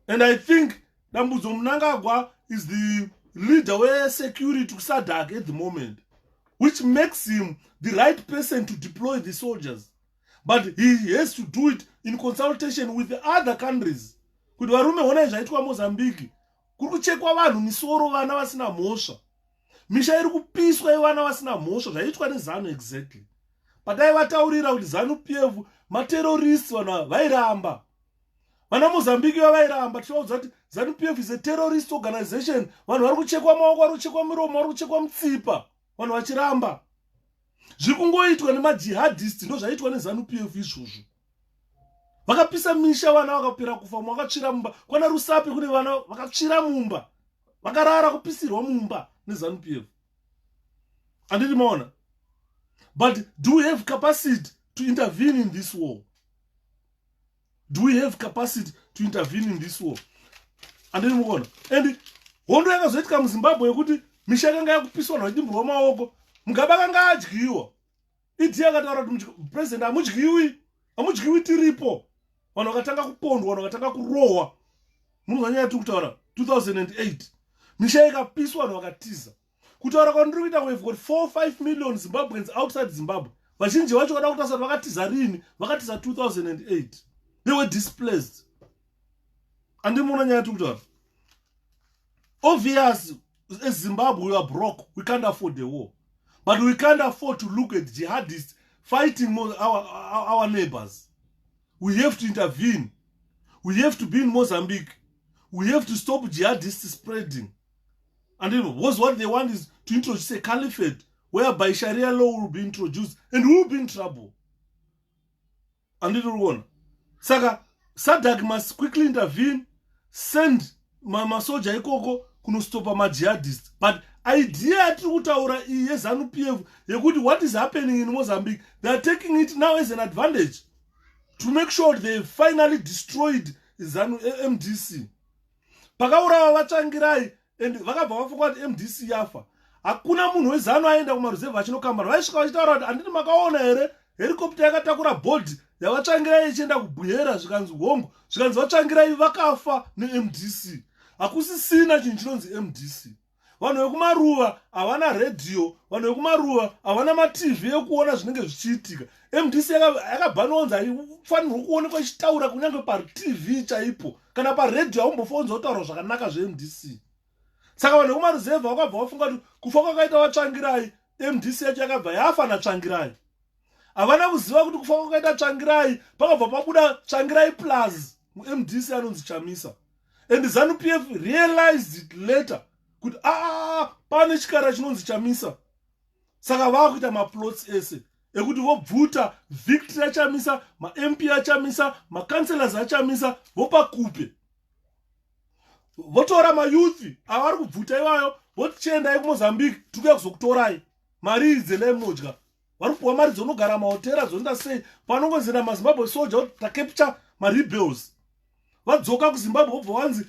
and I think Nambuzo Mnangagwa is the leader where security to SADC at the moment, which makes him the right person to deploy the soldiers. But he has to do it in consultation with the other countries. Kuti varume hona zvaitwa Mozambique, kuri kuchekwa vanhu misoro vana vasina mhosva. Misha iri kupiswa ivana vasina mhosva zvaitwa neZanu exactly. But vaitaurira kuti Zanu PF materrorists vanhu vairamba. Vana Mozambique vairamba tichaudzwa kuti Zanu PF is a terrorist organization. Vanhu vari kuchekwa maoko, vari kuchekwa miromo, vari kuchekwa mutsipa. Vanhu vachiramba. Zvikungoitwa nemajihadists ndo zvaitwa neZanu PF izvozvo. Vakapisa misha vana vakapera kufa, vakachira mumba. Kwana Rusape kune vana vakachira mumba. Vakarara kupisirwa mumba neZanu PF. Anditi maona. But do we have capacity to intervene in this war? Do we have capacity to intervene in this war? Anditi maona. And hondo yakazoitika muZimbabwe yekuti misha yakanga yakupiswa navadimbwa maoko. Mugabe akanga adyiwa. Idi akataura kuti president amudyiwi tiripo. Vanhu vakatanga kupondwa, vanhu vakatanga kurohwa. Munozwa nyaya kutaura 2008. Misha ikapiswa vanhu vakatiza. Kutaura kwandiri kuita we've got 4-5 million Zimbabweans outside Zimbabwe. Vazhinji vacho vada kuti asati vakatiza rini? Vakatiza 2008. They were displaced. Andimuna nyaya kutaura. Obvious, as Zimbabwe we are broke. We can't afford the war. But we can't afford to look at jihadists fighting our neighbors. We have to intervene. We have to be in Mozambique. We have to stop jihadists spreading. And then what they want is to introduce a caliphate whereby Sharia law will be introduced and we will be in trouble. And it will go on. SADC must quickly intervene, send Mama Soja Ikoko kuno stop ma jihadists. But idea to utaura Zanu PF yekuti what is happening in Mozambique, they are taking it now as an advantage to make sure they finally destroyed Zanu MDC. Pakaura vachangirai and vakabva vafunga kuti MDC yafa. Hakuna munhu weZanu aenda kumaruzevha achinokambara. Vaisvika vachitaura kuti handiti makaona here helicopter yakatakura board yavachangirai ichienda kubwera zvikanzi hongu. Zvikanzi vachangirai vakafa neMDC. Hakusisina chinhu chinonzi MDC. Vanhu vekumaruva havana radio, vanhu vekumaruva havana maTV ekuona zvinenge zvichiitika. MDC yakabhanonza haifanirwi kuonekwa ichitaura kunyange paTV chaipo kana paradio haumbofonzwa kutaura zvakanaka zveMDC. Saka vanhu vekumaruzevha vakabva vafunga kuti kufa kwakaita vatsvangirai, MDC yacho yakabva yafa natsvangirai. Havana kuziva kuti kufa kwakaita tsvangirai pakabva pabuda tsvangirai plus MDC anonzi Chamisa. And Zanu PF realized it later. Kuti pane chikara chinonzi Chamisa. Saka vakuita maplots ese ekuti vobvuta victory yaChamisa, ma-MP yaChamisa, ma-councillors yaChamisa vopa kupe. Votora mayuthi avari kubvuta ivayo voti chiendai kuMozambique tikuya kuzokutorai. Mari idzi lemodya. Vari kupuwa mari dzonogara mahotera dzonda sei panongonzera maZimbabwe soldier kuti takapture ma-rebels. Vadzoka kuZimbabwe vobva vanzi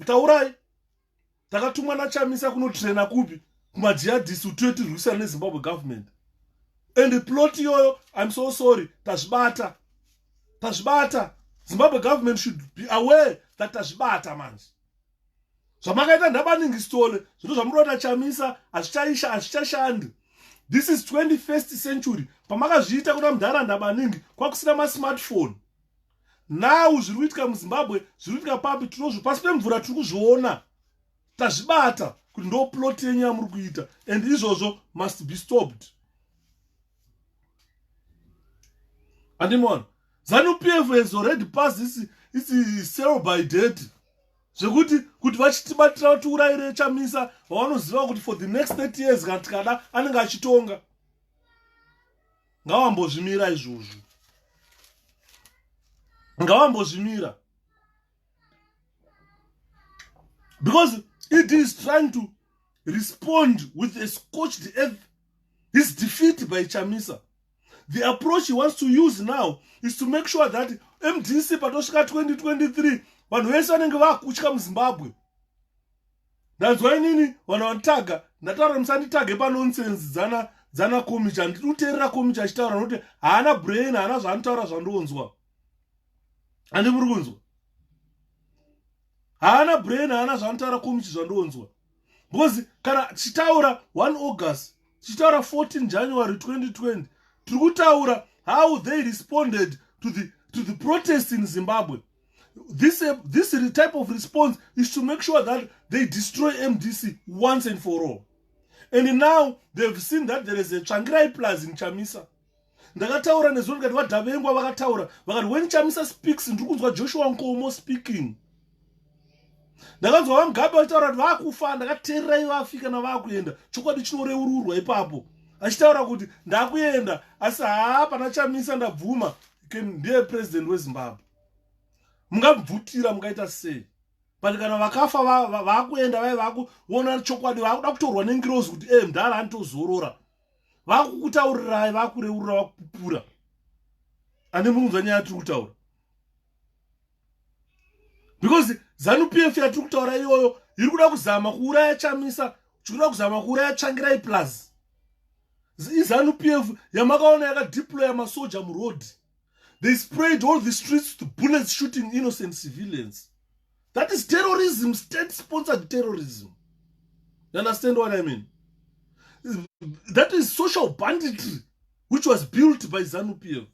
taurai takatumwa naChamisa kunotraina kupi kumajihadists kuti tirwisana neZimbabwe government. And the plot yoyo, I'm so sorry, tazvibata. Zimbabwe government should be aware that tazvibata manje. Zvamakaita Ndabaningi Sithole, zvino zvamurota Chamisa hazvichashandi. This is 21st century. Pamakazviita kuna mudhara Ndabaningi kwakusina masmartphone. Now zviri kuitika muZimbabwe, zviri kuitika papi pasi pemvura tiri kuzviona. Tazvibata kuti ndo plot yenyu yamuri kuita, and izvozvo must be stopped. Andimona, Zanu PF has already passed this 𝗪𝗵𝗿𝗲𝗃. Zvekuti kuti vachitibatira tiurayire Chamisa, vanoziva kuti for the next 30 years kana tikada anenge achitonga. Ngavambozvimira izvozvo. Ngavambozvimira. Because it is trying to respond with a scorched earth. His defeat by Chamisa. The approach he wants to use now is to make sure that MDC patosvika 2023 vanhu vese vanenge vakutya muZimbabwe. That's why nini vanhu vantaga ndataura musanditage panonsense 𝗔𝗿𝗿𝗀𝗀𝗃𝗁 ndiri kuteerera 𝗏𝗏𝗃𝗁 achitaura nokuti haana brain, haana zvaanotaura zvandonzwa. Handimuri kunzwa. Haana brain, haana zvaanotaura 𝗏𝗏𝗃𝗁 zvandonzwa. Because kana tichitaura 1 August, tichitaura 14 January 2020, tiri kutaura how they responded to the protests in Zimbabwe. This type of response is to make sure that they destroy MDC once and for all. And now they've seen that there is a 𝗘𝗵𝗵𝗀𝗃𝗃 in Chamisa. Ndakataura nezuro ngati vaDavengwa vakataura vakati when Chamisa speaks ndiri kunzwa Joshua Nkomo speaking. Ndakanzwa vaMugabe vachitaura kuti vakufa, ndakateerera ivo vafika navakuenda. Chokwadi chinoreururwa ipapo. Achitaura kuti ndakuenda asi pana Chamisa ndabvuma ndiye president weZimbabwe. Mungabvutira mungaita sei? But kana vakafa vakuenda vai vakuona chokwadi vakuda kutorwa nengirozi kuti mudhara anotozorora. Vakukutaurirai vakureurura vakupupura. Andimunzwa nyaya yatiri kutaura. Because Zanu PF yatiri kutaura iyoyo iri kuda kuzama kuuraya Chamisa, chikuda kuzama kuuraya 𝗘𝗵𝗵𝗀𝗃𝗃. Zanu PF yamakaona yakadeploya masoja muroad. They sprayed all the streets with bullets shooting innocent civilians. That is terrorism, state-sponsored terrorism. You understand what I mean? That is social banditry, which was built by Zanu PF.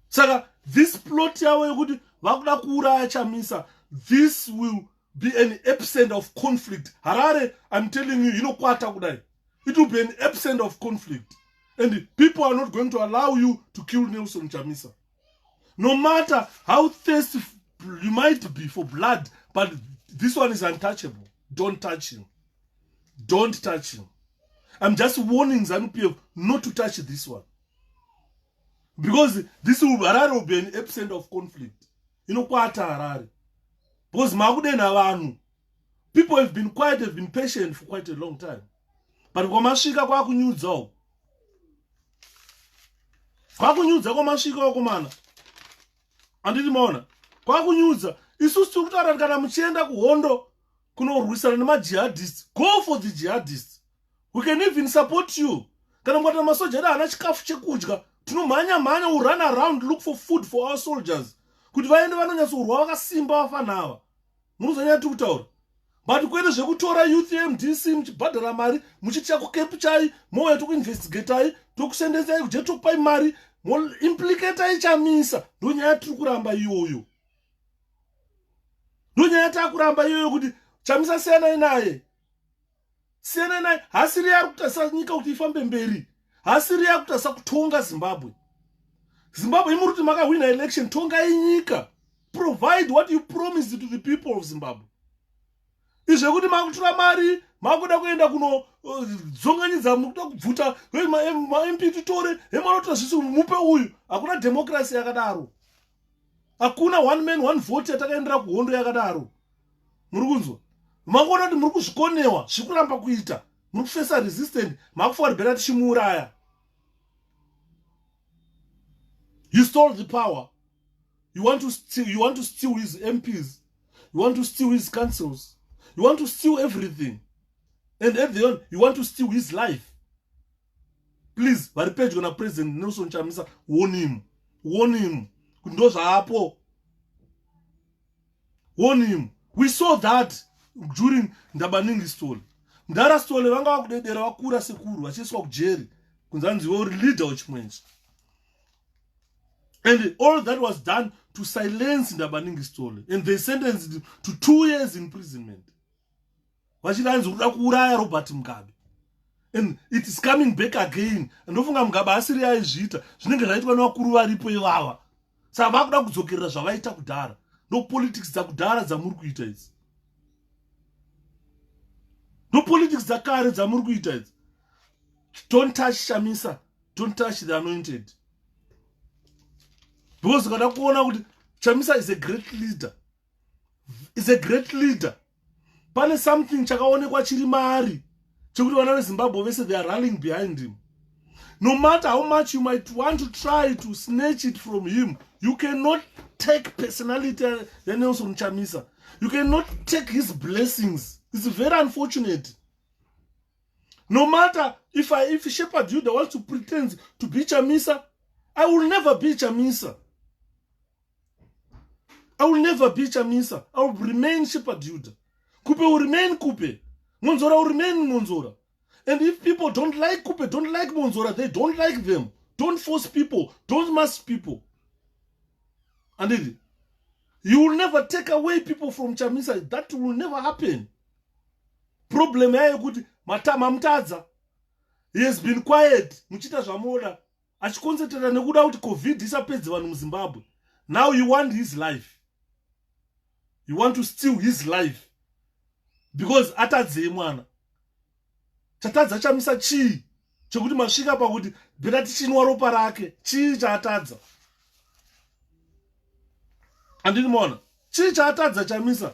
Saka, this plot yawe vakuda kuuraya Chamisa, this will be an epicenter of conflict. Harare, I'm telling you, kwata kudai. It will be an epicenter of conflict. And people are not going to allow you to kill Nelson Chamisa. No matter how thirsty you might be for blood, but this one is untouchable. Don't touch him. Don't touch him. I'm just warning Zanu PF not to touch this one. Because Harare will be an epicenter of conflict. Kwata Harare. Because makude na vanhu. People have been quiet, have been patient for quite a long time. But kwamasvika kwakunyudzawo. Kwakunyudza kwamasvika wakomana. Anditi maona. Kwakunyudza. Isusu tiri kutaura kana muchienda kuhondo kunorwisana nemajihadists. Go for the jihadists. We can even support you. Kana mukati masoja edu haana chikafu chekudya, tinomhanya we run around, look for food for our soldiers. Kuti vaende vanonyatsorwa vakasimba vafanava. Munozwa nyaya tiri kutaura. But kwete zvekutora youth MDC muchibhadhara mari, muchitia ku𝗏𝗵𝗃𝗀𝗃, mouya tokuinvestigatai, tokusendesai kuje tokupai mari, implicatai Chamisa. Ndo nyaya tiri kuramba iyoyo. Ndo nyaya takuramba iyoyo kuti Chamisa siyanai naye. Siyanai naye, hasiri ari kutarisa nyika kuti ifambe mberi. Hasiri ari kutarisa kutonga Zimbabwe. Zimbabwe imuri kuti makawina election, tongai nyika. Provide what you promised to the people of Zimbabwe. Izve kuti makutora mari, makuda kuenda kunodzonganyidza, mukuda kubvuta MP titore, hemanota zvisi mupe uyu. Hakuna democracy yakadaro. Hakuna one man one vote yatakaendera kuhondo yakadaro. Muri kunzwa? Makuona kuti muri kuzvikonewa, zvikuramba kuita. Muri kufesa resistant, makufa bhera tichimuuraya. You stole the power. You want to steal his MPs. You want to steal his councils. You want to steal everything. And at the end, you want to steal his life. Please, varipedyo na President Nelson Chamisa, warn him. Warn him. Warn him. We saw that during Ndabaningi Sithole. Ndara Sithole vanga vakudedera vakura sekuru vachiiswa kujeri kunzanzi leader weChimwenje. And all that was done to silence Ndabaningi Sithole. And they sentenced him to 2 years imprisonment. Vachidanzi kuda kuuraya Robert Mugabe. And it is coming back again. And ndofunga Mugabe asiri aizviita zvinenge zvaitwa nevakuru varipo ivava. Saka vakuda kudzokerera zvavaita kudhara. No politics dzakudhara dzamuri kuita idzi. No politics dzakare dzamuri kuita idzi. Don't touch Chamisa. Don't touch the anointed. Because kada kuona kuti Chamisa is a great leader. Is a great leader. Pane something chakaonekwa chiri maari. Chekuti vana veZimbabwe vese they are rallying behind him. No matter how much you might want to try to snatch it from him, you cannot take personality Nelson Chamisa. You cannot take his blessings. It's very unfortunate. No matter if 𝗵𝗵𝗺𝗀𝗀𝗃 wants to pretend to be Chamisa, I will never be Chamisa. I will never be Chamisa. I will remain 𝗵𝗵𝗺𝗃𝗀𝗃. Kupe will remain Kupe. Monzora will remain Monzora. And if people don't like Kupe, don't like Monzora, they don't like them. Don't force people. Don't mass people. And you will never take away people from Chamisa. That will never happen. Problem yaye kuti matama mutadza. He has been quiet. Muchita zvamuona. Achikonzertera nekuda kuti COVID isapedze vanhu muZimbabwe. Now you want his life. You want to steal his life. Because atadze mwana. Chatadza Chamisa chii? Chekuti masvika pakuti bhera tichinwa ropa rake. Chii chaatadza? Andini mona. Chii chaatadza Chamisa?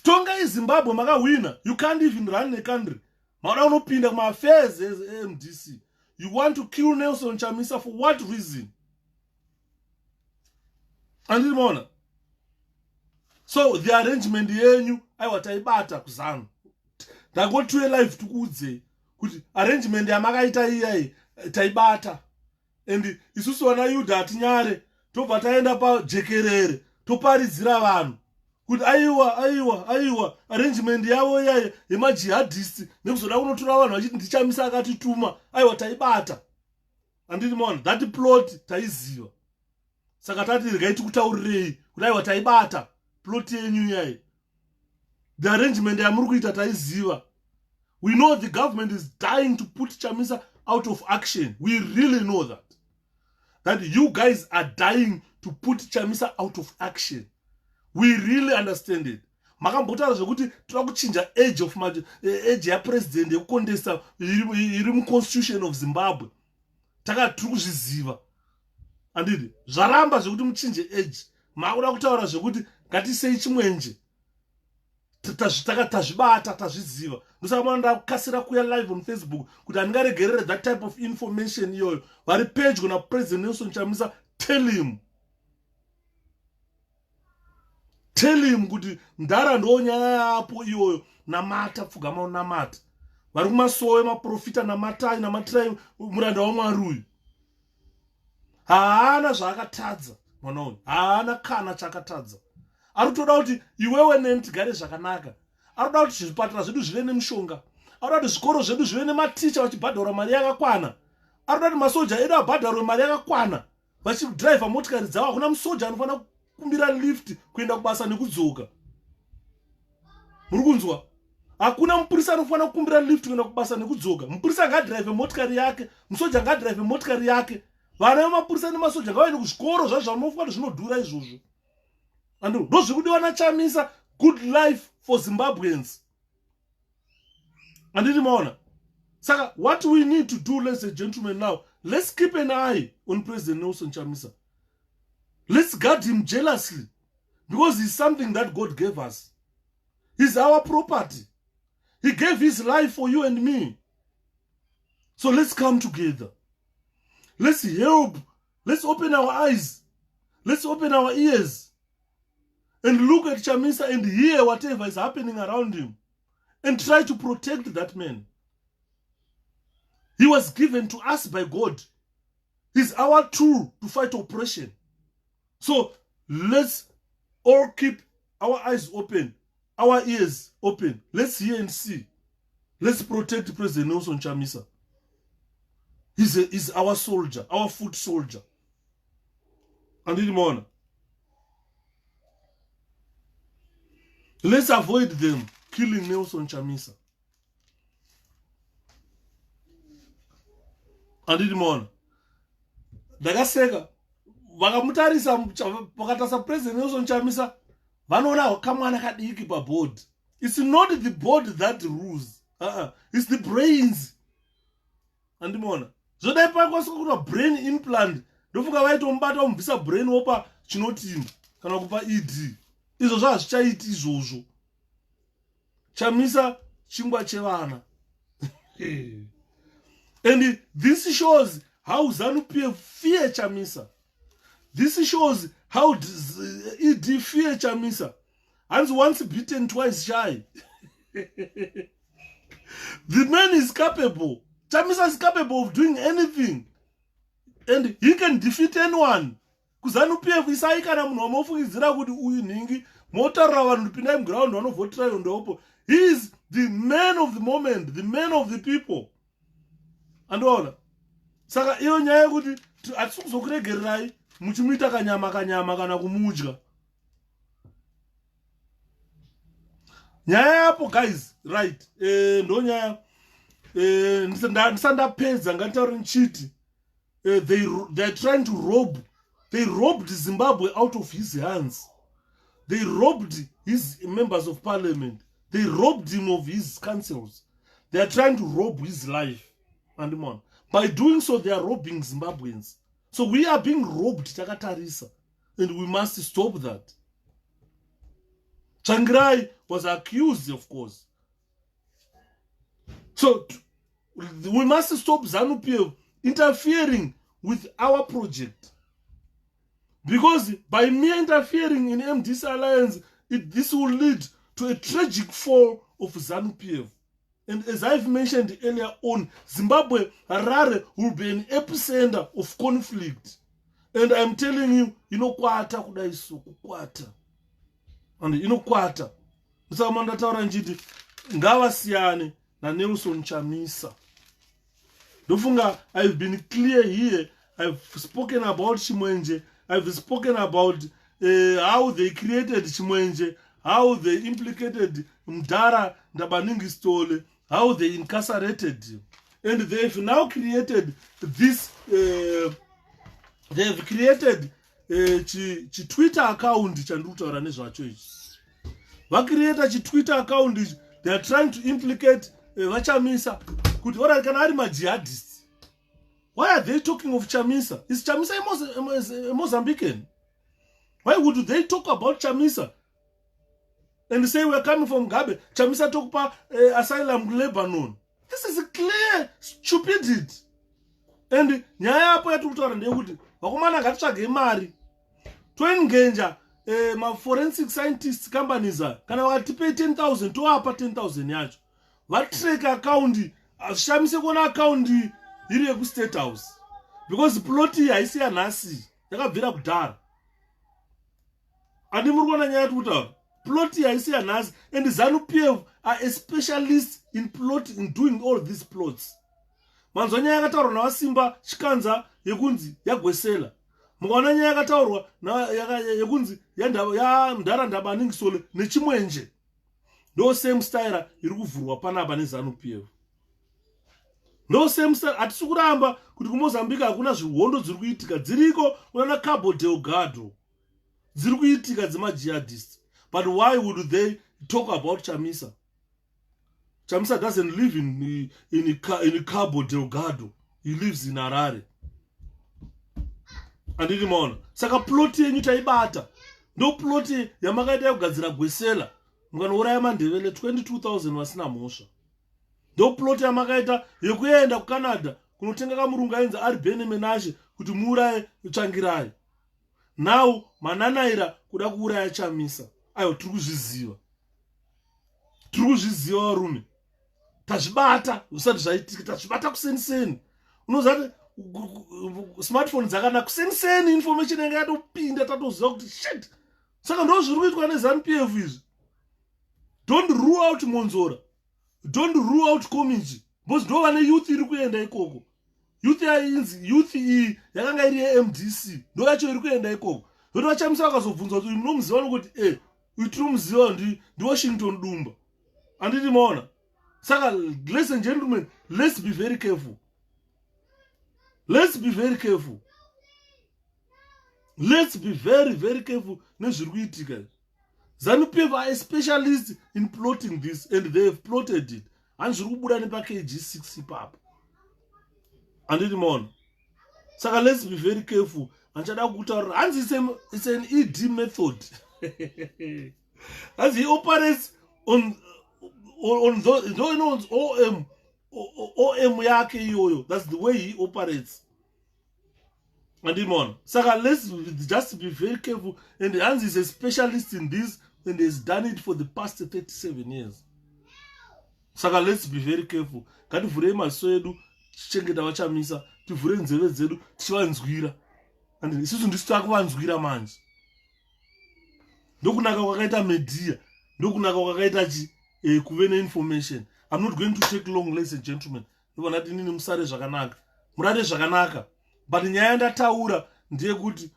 Tonga iZimbabwe makawina. You can't even run the country. Mara unopinda kuma affairs as MDC. You want to kill Nelson Chamisa for what reason? Andini mona. So the arrangement yenyu aiwa taibata kuzanu. Ndagotuye live tukudze kuti arrangement yamakaita iyai taibata. And isusu wana Yudha atinyare tobva taenda pajekerere toparidzira vanhu kuti aiwa arrangement yavo iyai yemajihadists nekuzoda kunotora vanhu vachiti ndiChamisa akatituma aiwa taibata. Andini mona, that plot taiziva. Saka tati regai tikutaurirei kuti aiwa taibata plot yenyu iyai. The arrangement yamuri kuita taiziva. We know the government is dying to put Chamisa out of action. We really know that. That you guys are dying to put Chamisa out of action. We really understand it. Makambotaura zvekuti toda kuchinja age ya president yekucontesta iri muconstitution of Zimbabwe. Tiri kuzviziva. Andidi zvaramba zvekuti muchinje age. Makuda kutaura zvekuti ngatisei Chimwenje. Tazvibata tazviziva. Musaka ndakasira kuya live on Facebook kuti andingaregerere that type of information iyoyo. Vari pedyo na President Nelson Chamisa, tell him kuti ndara ndonyaya yapo iyoyo namata pfugama unamata. Vari kumasowe maprofita namatai muranda waMwari uyu. Haana zvaakatadza mwana uyu. Haana kana chakatadza. Arikutoda kuti iwewe neni tigare zvakanaka. Arikuda kuti zvipatara zvedu zvive nemishonga. Arikuda kuti zvikoro zvedu zvive nematicha vachibhadharwa mari yakakwana. Arikuda kuti masoja edu abhadharwe mari yakakwana. Vachidrive motikari dzavo. Hakuna musoja anofanira kukumbira lift kuenda kubasa nekudzoka. Muri kunzwa? Hakuna mupurisa anofanira kukumbira lift kuenda kubasa nekudzoka. Mupurisa ngadrive motikari yake, musoja ngadrive motikari yake. Vana vemapurisa nemasoja ngavaende kuzvikoro zvazvanofanira zvinodhura izvozvo. And ndozvikudiwa naChamisa, good life for Zimbabweans. And maona. Saka, what we need to do, ladies and gentlemen, now, let's keep an eye on President Nelson Chamisa. Let's guard him jealously. Because he's something that God gave us. He's our property. He gave his life for you and me. So let's come together. Let's help. Let's open our eyes. Let's open our ears and look at Chamisa and hear whatever is happening around him and try to protect that man. He was given to us by God. He's our tool to fight oppression. So let's all keep our eyes open, our ears open. Let's hear and see. Let's protect President Nelson Chamisa. He's our soldier, our foot soldier. And in the morning, let's avoid them killing Nelson Chamisa. And in the morning, Dagasega, Vagamutarisa, Vakatasa President Nelson Chamisa, Vanona, Kamana Kadiki board. It's not the board that rules. It's the brains. And the morning. So they was a brain implant. Don't forget why to mbata visa brain opa chinotini. Kana kupa id. Izo zvazvichaiti izvozvo. Chamisa 𝗔𝗿𝗿𝗀𝗀𝗃𝗀𝗃. And this shows how Zanu PF fear Chamisa. This shows how ED fear Chamisa. And once beaten, twice shy. The man is capable. Chamisa is capable of doing anything. And he can defeat anyone. Zanu PF isaikana munhu wamofungidzira kuti uyu nhingi motaura vanhu pinda muground vanovhotera yondopo. He is the man of the moment, the man of the people. Andoona. Saka iyo nyaya yekuti hatisi kuzokuregererai muchimuita kanyama kana kumudya. Nyaya yapo guys, right? Ndo nyaya ndisandapedza ngantauri nchiti. They're trying to rob. They robbed Zimbabwe out of his hands. They robbed his members of parliament. They robbed him of his councils. They are trying to rob his life. And man, by doing so, they are robbing Zimbabweans. So we are being robbed, Takatarisa. And we must stop that. Tsvangirai was accused, of course. So we must stop Zanu PF interfering with our project. Because by mere interfering in MDC alliance, this will lead to a tragic fall of Zanu PF. And as I've mentioned earlier on, Zimbabwe, Harare will be an epicenter of conflict. And I'm telling you, kwata kudaiso, kwata. And kwata. Musamanda taura njiti, ngavasiyane na Nelson Chamisa. Dofunga, I've been clear here. I've spoken about Chimwenje. I've spoken about how they created Chimwenje, how they implicated Ndabaningi Sithole, how they incarcerated him. And they've now created this, they've created a Twitter account. They created a account. They are trying to implicate Chamisa. Could order can I my jihadists? Why are they talking of Chamisa? Is Chamisa a Mozambican? Why would they talk about Chamisa? And say we're coming from Gabe. Chamisa talk about asylum Lebanon. This is a clear stupidity. And nyaya apo yatutaura ndekuti vakomana ngatichage mari toengenja ma forensic scientists companies kana vakatipe 10,000 toapa 10,000 yacho vatrack account ashamise kuona account iri yeku state house because plot haisi yanhasi yakabvira kudhara. Andi muri kuona nyaya yatutaura plot haisi yanhasi, and Zanu PF are a specialist in plotting, in doing all these plots. Manzwa nyaya yakataurwa navasimba chikanza yekunzi yaGwesela. Mukaona nyaya yakataurwa yekunzi Ndabaningi Sithole neChimwenje. No same style iri kuvhurwa panapa neZanu PF. No same style. Hatisi kuramba kuti kuMozambique hakuna zvihondo dziri kuitika. Dziriko kuna 𝗑𝗵𝗿𝗀𝗀𝗃𝗀 dziri kuitika dzemajihadists. But why would they talk about Chamisa? Chamisa doesn't live in 𝗑𝗵𝗿𝗀𝗃𝗀. He lives in Harare. And in the morning, saka plot yenyu taibata. No plot yamakaita yekugadzira Gwesela. Mukanouraya mandevele 22,000 vasina mhosva. No plot yamakaita yekuenda kuCanada kunotenga kamurungu ainzi ari Beni Menashe kuti muuraye Tsvangirai. now mananaira kuda kuuraya Chamisa. Ayo tiri kuzviziva varume. Tazvibata usati zvaitika, tazvibata kuseniseni. Unoziva kuti smartphone dzakanaka kuseniseni, information yanga yatopinda tatoziva kuti shit. Saka ndo zviri kuitwa neZanu PF izvi. Don't rule out Monzora. Don't rule out Chimwenje. Because ndo vane youth iri kuenda ikoko. Youth iyi yakanga iri yeMDC. Ndo yacho iri kuenda ikoko. Zoti vachamisa vakazobvunzwa kuti munomuziva nokuti tiri muziva ndi Washington Dumba. Anditi maona. Saka, ladies and gentlemen, let's be very careful. Let's be very careful. Let's be very, very careful. Zanu PF are a specialist in plotting this, and they have plotted it. And Zrubuda nepa 𝗘𝗔6 pap. And it on. Saka, let's be very careful. And it's an ED method. As he operates on those, OM yake yoyo. That's the way he operates. And him on. Saka, let's just be very careful. And Hans is a specialist in this, and he has done it for the past 37 years. Saka, let's be very careful. Kati vure masoedu chichengeta vachamisa, tivhure nzeve dzedu tichivanzwira. And isusu ndisu takuvanzwira manje. Ndokunaka kwakaita media, ndokunaka kwakaita kuve neinformation. I'm not going to take long, ladies and gentlemen. Ndobana kuti nini musare zvakanaka. Murare zvakanaka. But nyaya ndataura ndiye kuti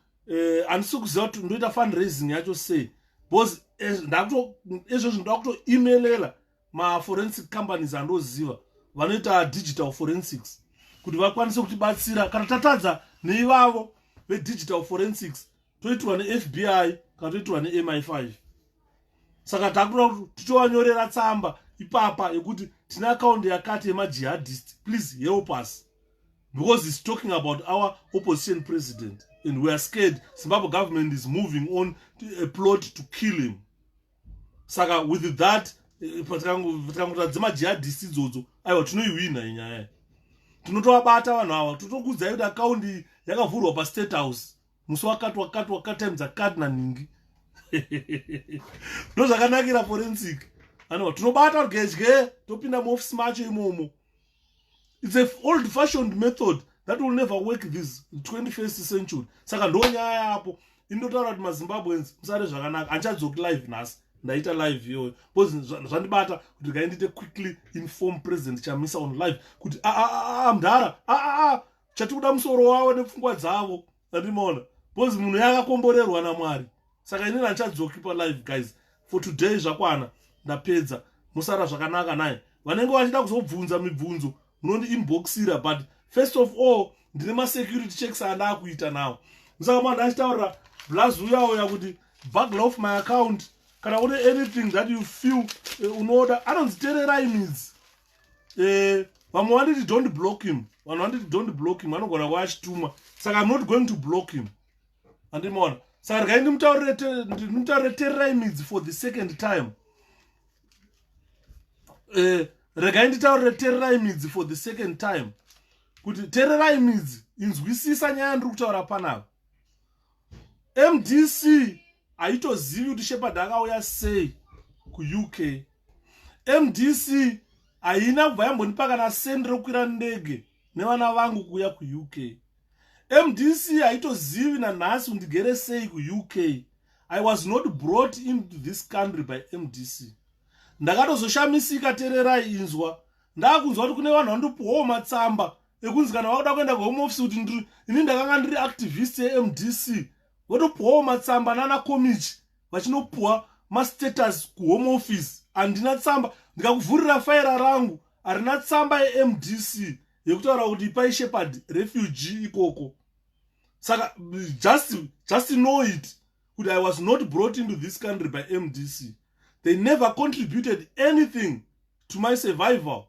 handisi kuziva kuti ndoita fundraising yacho sei. Because ezvo ndoda kutoemailela ma-forensic companies andoziva vanoita digital forensics kuti vakwanise kutibatsira kana tatadza neivavo ve-digital forensics toitwa ne-FBI kana toitwa ne-MI5. Saka takuda kuti titovanyorera tsamba ipapa yekuti tina akaundi yakati yema-jihadists, please help us. Because it's talking about our opposition president. And we are scared Zimbabwe government is moving on to a plot to kill him. Saka, with that, jihadists idzodzo, aiwa tinoiwina inyaya. Tinotovabata vanhu ava, totokudzai kuti akaundi yakavhurwa pa-State House. Musi wakati times akati naningi. Ndo zvakanakira forensic. Anova, tinobata gedye, topinda muofisi macho imomo. It's an old-fashioned method that will never work this 21st century. Saka ndo nyaya yapo. Indotaura kuti maZimbabweans musare zvakanaka. Anchadzoki live nhasi. Ndaita live yoyo. Because zvandibata kuti ngaindite quickly inform President Chamisa on live. Kuti mdara. Chatikuda musoro wavo nepfungwa dzavo. Andimona. Because munhu yakakomborerwa naMwari. Saka inini anchadzoki pa live guys. For today zvakwana. Ndapedza. Musara zvakanaka naye. Vanenge vachida kuzobvunza mibvunzo. Munondi inboxira, but first of all, ndine ma-security checks anda akuita now. Saka mwana achitaura blazu yawo yakuti bugler off my account kana une anything that you feel unoda anonzitererai midzi. Vamwe vanditi don't block him. Vanhu vanditi don't block him. Vanogona kuachituma. Saka I'm not going to block him. Andimona. Saka regai ndimutaurire tererai midzi for the second time. Regai nditaurire tererai midzi for the second time. Kuti tererai midzi inzwisisa nyaya ndiri kutaura panapa. MDC haitozivi kuti Shepherd akauya sei kuUK. MDC haina kubva yambonipa kana sendi rokukwira ndege nevana vangu kuuya kuUK. MDC haitozivi nanhasi kundigere sei kuUK. I was not brought into this country by MDC. Ndakatozoshamisika tererai inzwa. Ndakunzwa kuti kune vanhu vandopuwawo matsamba ekunzi kana vakuda kuenda kuhome office kuti ini ndakanga ndiri activist yeMDC. Votopuwawo matsamba nana 𝗏𝗏𝗏𝗏𝗏 vachinopuwa mastatus kuhome office. Handina tsamba. Ndikakuvhurira faira rangu harina tsamba yeMDC yekutaura kuti ipai Shepherd refugee ikoko. Saka just know it kuti I was not brought into this country by MDC. They never contributed anything to my survival.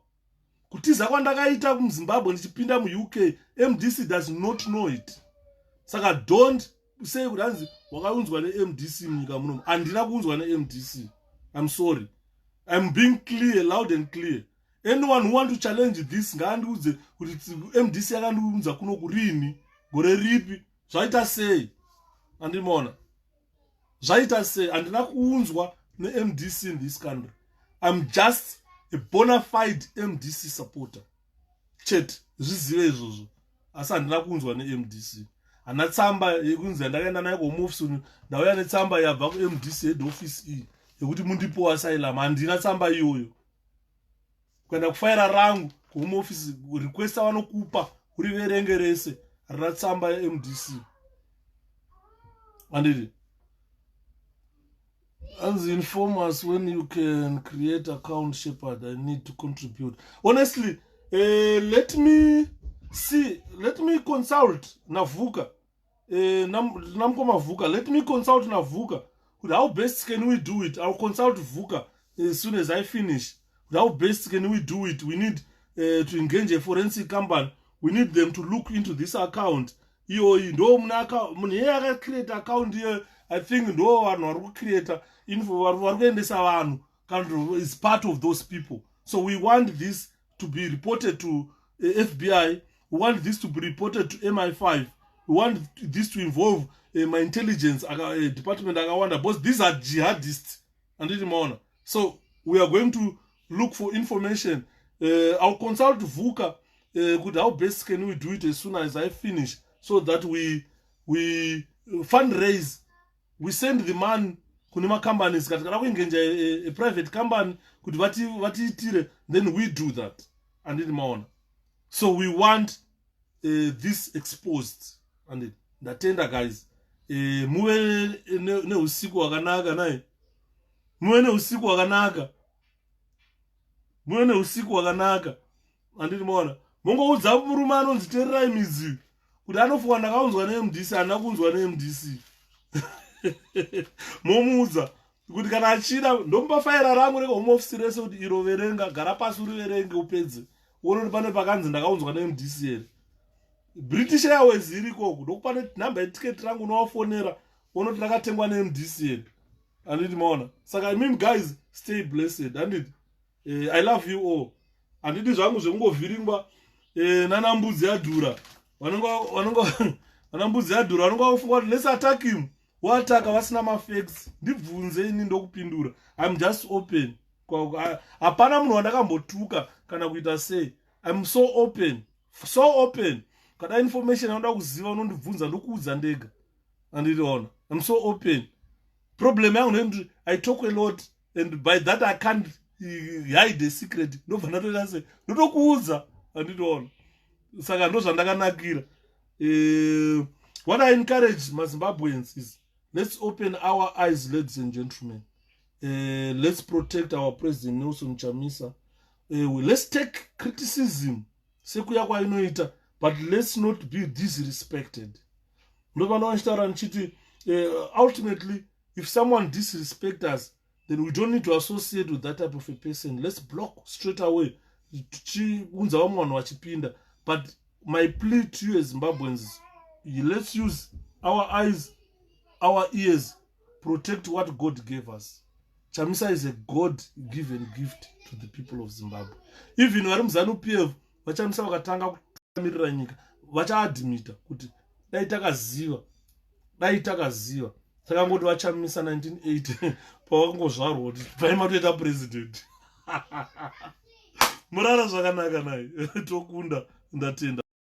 Kutiza kwandakaita kuZimbabwe ndichipinda muUK, MDC does not know it. Saka don't say kuti hanzi wakaunzwa neMDC munyika munomu. Handina kuunzwa neMDC. I'm sorry. I'm being clear, loud and clear. Anyone who want to challenge this ngaandiudze kuti MDC yakandiunza kuno kurini gore ripi zvaita sei. andimona zvaita sei handina kuunzwa neMDC in this country. I'm just a bona fide MDC supporter chete zvizive izvozvo asi handina kuunzwa neMDC. Hana tsamba yekunzi ndakaenda nayo kuhome office ndauya netsamba yabva kuMDC head office yekuti mundipo asylum. Handina tsamba iyoyo. Kuenda kufaira rangu kuhome office request vanokupa uriverenge rese harina tsamba yeMDC. Handiti as inform us when you can create account 𝗔𝗵𝗺𝗲. I need to contribute. Honestly, let me consult Navuka. Namkoma Vuka. Let me consult Navuka. How best can we do it? I'll consult Vuka as soon as I finish. How best can we do it? We need to engage a forensic company. We need them to look into this account. Create account here. I think no one create info is part of those people. So we want this to be reported to FBI. We want this to be reported to MI5. We want this to involve my intelligence department. Because these are jihadists. So we are going to look for information. I'll consult Vuka. How best can we do it as soon as I finish, so that we fundraise. We send the man kunima companies a private company then we do that. And so we want this exposed. And the tender guys muwe ne usiku wakanaka naye muwe ne usiku wakanaka muwe ne usiku wakanaka. Anditi mongoudza murume anonzi tererai midzi kuti anofunga ndakaunzwa neMDC handina kunzwa neMDC. Momuudza kuti kana achida ndomupa faira rangu rehome office rese kuti iro verenga, gara pasi uriverenge upedze uone kuti pane pakanzi ndakaunzwa neMDC here. British Airways iri ikoko ndokupane namba yetiketi rangu unovafonera uone kuti rakatengwa neMDC here. Anditi saka imimi guys, stay blessed. Anditi I love you all. Anditi zvangu zvekungovhiringwa nana mbudzi yadhura vana mbudzi yadhura vanonga vafunga kuti let's attack him. Wataka vasina mafacts ndibvunze ini ndokupindura. I'm just open. Hapana munhu wandakambotuka kana kuita sei. I'm so open. Kana information anoda kuziva unondibvunza ndokuudza ndega. Anditiona. I'm so open. Problem yangu ndekuti I talk a lot and by that I can't hide a secret. Ndobva ndatoita sei ndotokuudza. Anditiona. Saka ndo zvandakanakira. What I encourage my Zimbabweans is, let's open our eyes, ladies and gentlemen. Let's protect our President Nelson Chamisa. Let's take criticism, but let's not be disrespected. Ultimately, if someone disrespects us, then we don't need to associate with that type of a person. Let's block straight away. But my plea to you as Zimbabweans is, let's use our eyes, our ears, protect what God gave us. Chamisa is a God-given gift to the people of Zimbabwe. Even Zanu PF, Chamisa wakatanga kumirira nyika, vachaadmita kuti dai takaziva. Saka ngoti vachamisa 1980 pavangozvarwa kuti vaimatoita president. Murara zvakanaka naye tokunda ndatenda.